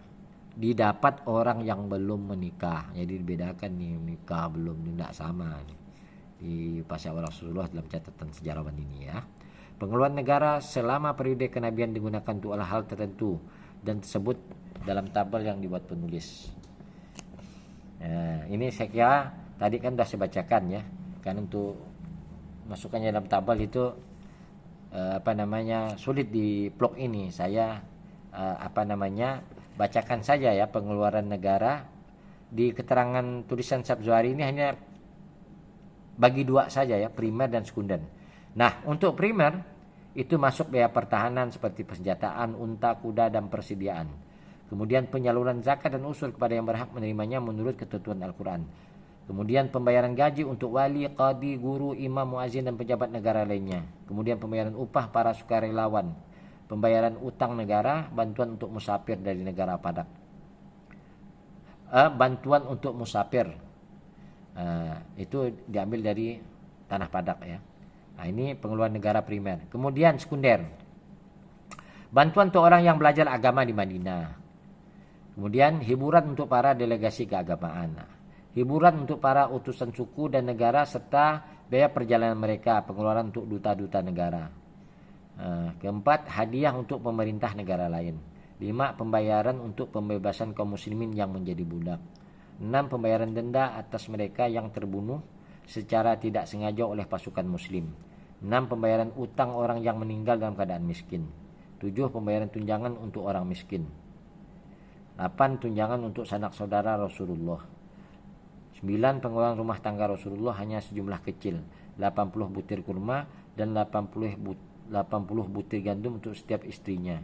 Speaker 1: didapat orang yang belum menikah. Jadi dibedakan nih, menikah belum, tidak sama nih di pasal Rasulullah dalam catatan sejarawan ini ya. Pengeluaran negara selama periode kenabian digunakan untuk hal-hal tertentu dan tersebut dalam tabel yang dibuat penulis. Nah, ini saya kira tadi kan sudah saya bacakan ya. Kan untuk masukkannya dalam tabel itu sulit di blog ini. Saya bacakan saja ya pengeluaran negara. Di keterangan tulisan Sabzuari ini hanya bagi 2 saja ya, primer dan sekunder. Nah, untuk primer itu masuk biaya pertahanan seperti persenjataan, unta, kuda, dan persediaan. Kemudian penyaluran zakat dan usul kepada yang berhak menerimanya menurut ketentuan Al-Quran. Kemudian pembayaran gaji untuk wali, qadi, guru, imam, muazzin, dan pejabat negara lainnya. Kemudian pembayaran upah para sukarelawan. Pembayaran utang negara, bantuan untuk musafir dari negara padak. Bantuan untuk musafir itu diambil dari tanah padak ya. Nah, ini pengeluaran negara primer. Kemudian sekunder, bantuan untuk orang yang belajar agama di Madinah. Kemudian hiburan untuk para delegasi keagamaan, hiburan untuk para utusan suku dan negara, serta biaya perjalanan mereka, pengeluaran untuk duta-duta negara. Keempat, hadiah untuk pemerintah negara lain. 5, pembayaran untuk pembebasan kaum muslimin yang menjadi budak. 6, pembayaran denda atas mereka yang terbunuh secara tidak sengaja oleh pasukan muslim. 6, pembayaran utang orang yang meninggal dalam keadaan miskin. 7, pembayaran tunjangan untuk orang miskin. 8, tunjangan untuk sanak saudara Rasulullah. 9, pengeluaran rumah tangga Rasulullah hanya sejumlah kecil, 80 butir kurma dan 80 butir gandum untuk setiap istrinya.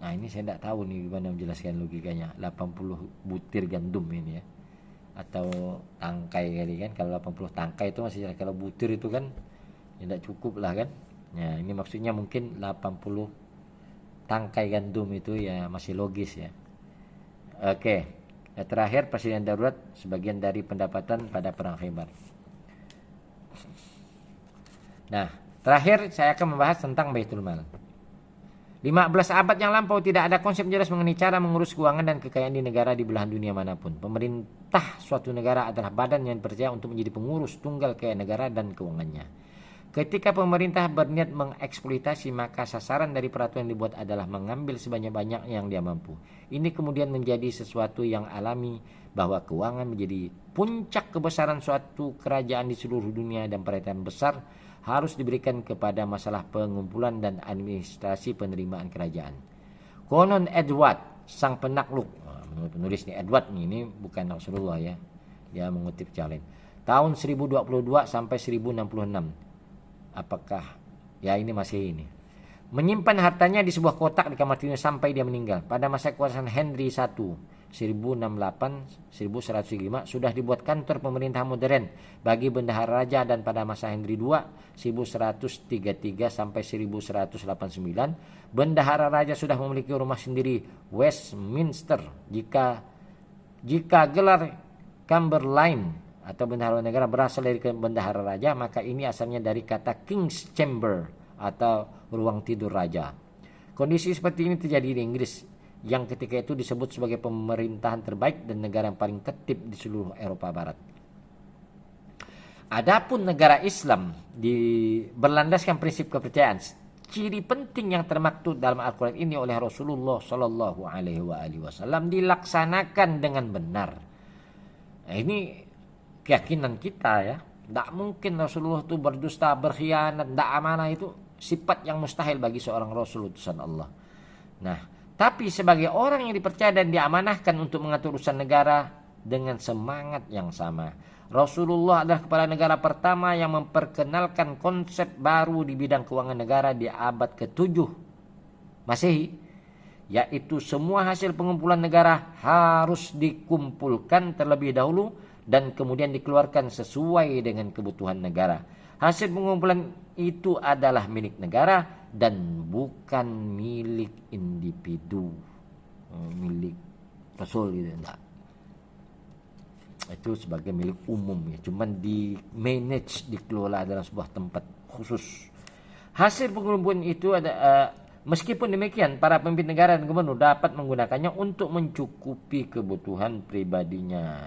Speaker 1: Nah, ini saya tidak tahu nih gimana menjelaskan logikanya. 80 butir gandum ini ya, atau tangkai kali kan. Kalau 80 tangkai itu masih, kalau butir itu kan tidak cukup lah kan. Nah, ini maksudnya mungkin 80 tangkai gandum itu ya masih logis ya. Oke. Nah, terakhir, persediaan darurat sebagian dari pendapatan pada perang Khaybar. Nah, terakhir saya akan membahas tentang Baitul Mal. 15 abad yang lampau tidak ada konsep jelas mengenai cara mengurus keuangan dan kekayaan di negara di belahan dunia manapun. Pemerintah suatu negara adalah badan yang dipercaya untuk menjadi pengurus tunggal kekayaan negara dan keuangannya. Ketika pemerintah berniat mengeksploitasi, maka sasaran dari peraturan yang dibuat adalah mengambil sebanyak-banyak yang dia mampu. Ini kemudian menjadi sesuatu yang alami bahwa keuangan menjadi puncak kebesaran suatu kerajaan di seluruh dunia dan perhatian besar harus diberikan kepada masalah pengumpulan dan administrasi penerimaan kerajaan. Konon Edward, sang penakluk, menurut penulis nih Edward ini bukan Rasulullah ya, dia mengutip yang lain, tahun 1022 sampai 1066. Apakah ya ini masih ini? Menyimpan hartanya di sebuah kotak di kamar tidurnya sampai dia meninggal. Pada masa kekuasaan Henry I 1068-1105 sudah dibuat kantor pemerintahan modern bagi bendahara raja, dan pada masa Henry II 1133 sampai 1189 bendahara raja sudah memiliki rumah sendiri Westminster. Jika gelar Chamberlain atau bendahara negara berasal dari bendahara raja, maka ini asalnya dari kata King's Chamber atau ruang tidur raja. Kondisi seperti ini terjadi di Inggris yang ketika itu disebut sebagai pemerintahan terbaik dan negara yang paling tertib di seluruh Eropa Barat. Adapun negara Islam berlandaskan prinsip kepercayaan. Ciri penting yang termaktub dalam Al-Quran ini oleh Rasulullah Shallallahu Alaihi Wasallam dilaksanakan dengan benar. Nah, ini keyakinan kita ya. Tidak mungkin Rasulullah itu berdusta, berkhianat, tidak amanah, itu sifat yang mustahil bagi seorang Rasul utusan Allah. Nah, tapi sebagai orang yang dipercaya dan diamanahkan untuk mengatur urusan negara dengan semangat yang sama, Rasulullah adalah kepala negara pertama yang memperkenalkan konsep baru di bidang keuangan negara di abad ke-7 Masehi, yaitu semua hasil pengumpulan negara harus dikumpulkan terlebih dahulu dan kemudian dikeluarkan sesuai dengan kebutuhan negara. Hasil pengumpulan itu adalah milik negara dan bukan milik individu, milik Rasul gitu, enggak. Itu sebagai milik umum ya, cuman di manage, dikelola dalam sebuah tempat khusus. Hasil pengumpulan itu ada meskipun demikian para pemimpin negara dan gubernur dapat menggunakannya untuk mencukupi kebutuhan pribadinya.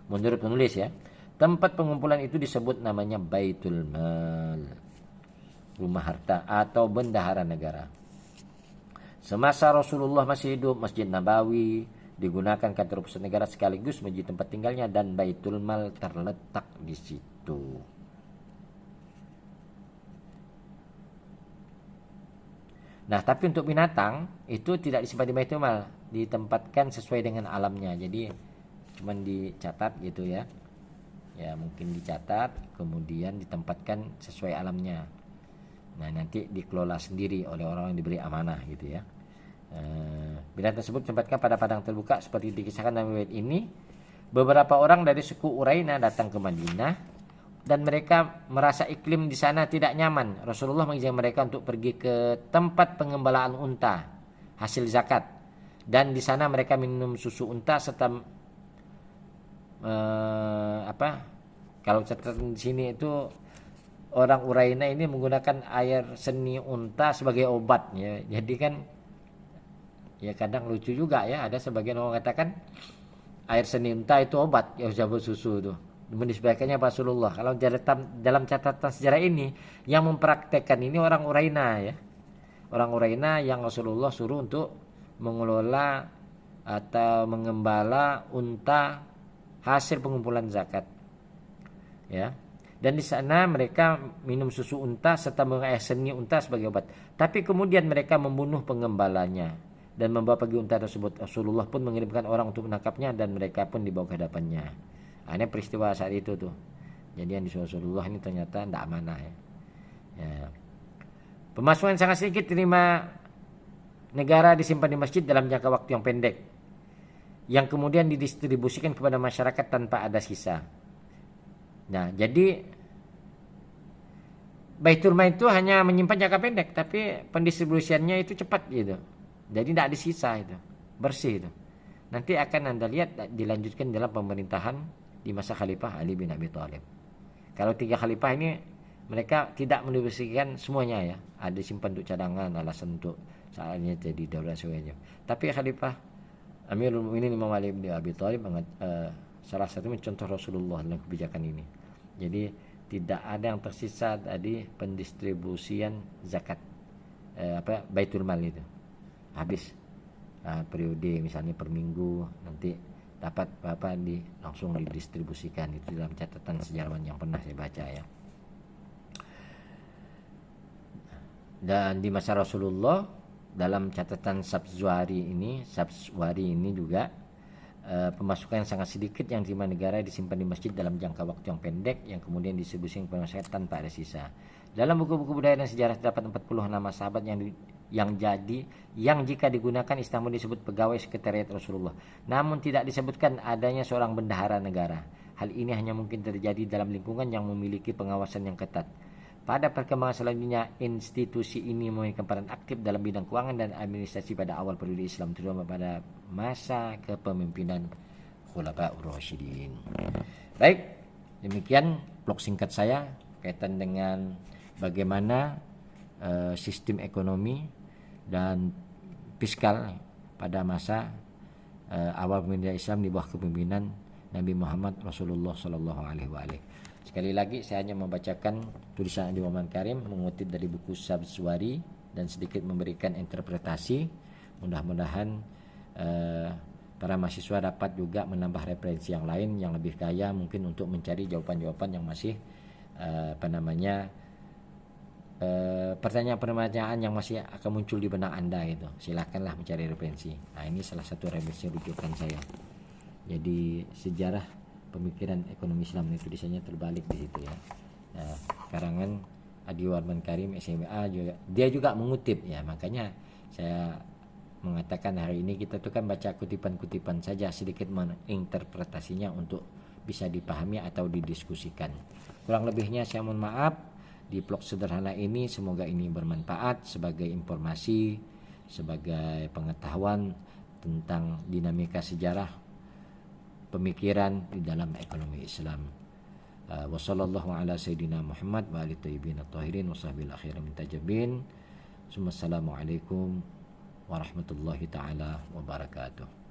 Speaker 1: Menurut penulis ya, tempat pengumpulan itu disebut namanya Baitul Mal, rumah harta atau bendahara negara. Semasa Rasulullah masih hidup, Masjid Nabawi digunakan kantor pusat negara sekaligus masjid tempat tinggalnya, dan Baitul Mal terletak di situ. Nah, tapi untuk binatang itu tidak disimpan di Baitul Mal, ditempatkan sesuai dengan alamnya. Jadi cuman dicatat gitu ya. Ya mungkin dicatat kemudian ditempatkan sesuai alamnya. Nah, nanti dikelola sendiri oleh orang yang diberi amanah gitu ya. Binatang tersebut ditempatkan pada padang terbuka seperti dikisahkan dalam riwayat ini. Beberapa orang dari suku Uraina datang ke Madinah dan mereka merasa iklim di sana tidak nyaman. Rasulullah mengizinkan mereka untuk pergi ke tempat pengembalaan unta hasil zakat, dan di sana mereka minum susu unta serta kalau catatan di sini itu orang Uraina ini menggunakan air seni unta sebagai obat ya. Jadi kan ya kadang lucu juga ya, ada sebagian orang katakan air seni unta itu obat ya, jamu susu itu menisbahkannya Rasulullah. Kalau dalam catatan sejarah ini yang mempraktekkan ini orang Uraina ya, orang Uraina yang Rasulullah suruh untuk mengelola atau mengembala unta hasil pengumpulan zakat ya. Dan di sana mereka minum susu unta serta mengair seni unta sebagai obat. Tapi kemudian mereka membunuh pengembalanya dan membawa pergi unta tersebut. Rasulullah pun mengirimkan orang untuk menangkapnya dan mereka pun dibawa ke hadapannya. Ini peristiwa saat itu tuh. Jadi yang disuruh Rasulullah ini ternyata tidak amanah ya. Pemasukan sangat sedikit terima negara disimpan di masjid dalam jangka waktu yang pendek, yang kemudian didistribusikan kepada masyarakat tanpa ada sisa. Nah, jadi Baitul Mal itu hanya menyimpan jangka pendek, tapi pendistribusiannya itu cepat gitu. Jadi tidak ada sisa, itu bersih itu. Nanti akan Anda lihat dilanjutkan dalam pemerintahan di masa Khalifah Ali bin Abi Thalib. Kalau 3 khalifah ini mereka tidak mendistribusikan semuanya ya, ada simpan untuk cadangan, alasan untuk saatnya jadi daulat semuanya. Tapi Khalifah Amirul Mukminin Imam Ali bin Abi Thalib salah satu contoh Rasulullah dalam kebijakan ini. Jadi tidak ada yang tersisa dari pendistribusian zakat Baitul Mal itu. Habis periode misalnya per minggu, nanti dapat langsung didistribusikan. Itu dalam catatan sejarawan yang pernah saya baca ya. Dan di masa Rasulullah dalam catatan Sabzwari ini juga pemasukan yang sangat sedikit yang diterima negara disimpan di masjid dalam jangka waktu yang pendek yang kemudian distribusikan ke masyarakat tanpa ada sisa. Dalam buku-buku budaya dan sejarah terdapat 40 nama sahabat yang jika digunakan Istanbul disebut pegawai sekretariat Rasulullah. Namun tidak disebutkan adanya seorang bendahara negara. Hal ini hanya mungkin terjadi dalam lingkungan yang memiliki pengawasan yang ketat. Pada perkembangan selanjutnya, institusi ini memiliki peran aktif dalam bidang keuangan dan administrasi pada awal periode Islam, terutama pada masa kepemimpinan Khulafaur Rasyidin. Baik, demikian vlog singkat saya kaitan dengan bagaimana sistem ekonomi dan fiskal pada masa awal pemerintahan Islam di bawah kepemimpinan Nabi Muhammad Rasulullah Sallallahu Alaihi Wasallam. Sekali lagi saya hanya membacakan tulisan Adi Muhammad Karim mengutip dari buku Sabzwari dan sedikit memberikan interpretasi. Mudah-mudahan para mahasiswa dapat juga menambah referensi yang lain yang lebih kaya mungkin untuk mencari jawaban-jawaban yang masih pertanyaan-pertanyaan yang masih akan muncul di benak Anda gitu. Silakanlah mencari referensi. Nah, ini salah satu referensi rujukan saya. Jadi sejarah pemikiran ekonomi Islam itu tulisannya terbalik di situ ya. Nah, karangan Adi Warman Karim SMA dia juga mengutip ya, makanya saya mengatakan hari ini kita tuh kan baca kutipan-kutipan saja, sedikit menginterpretasinya untuk bisa dipahami atau didiskusikan. Kurang lebihnya saya mohon maaf. Di vlog sederhana ini semoga ini bermanfaat sebagai informasi, sebagai pengetahuan tentang dinamika sejarah pemikiran di dalam ekonomi Islam. Wassallallahu ala sayyidina Muhammad wa alihi thayyibin at-tahirin wa sahbihi akhirin min tajabin. Assalamualaikum warahmatullahi taala wabarakatuh.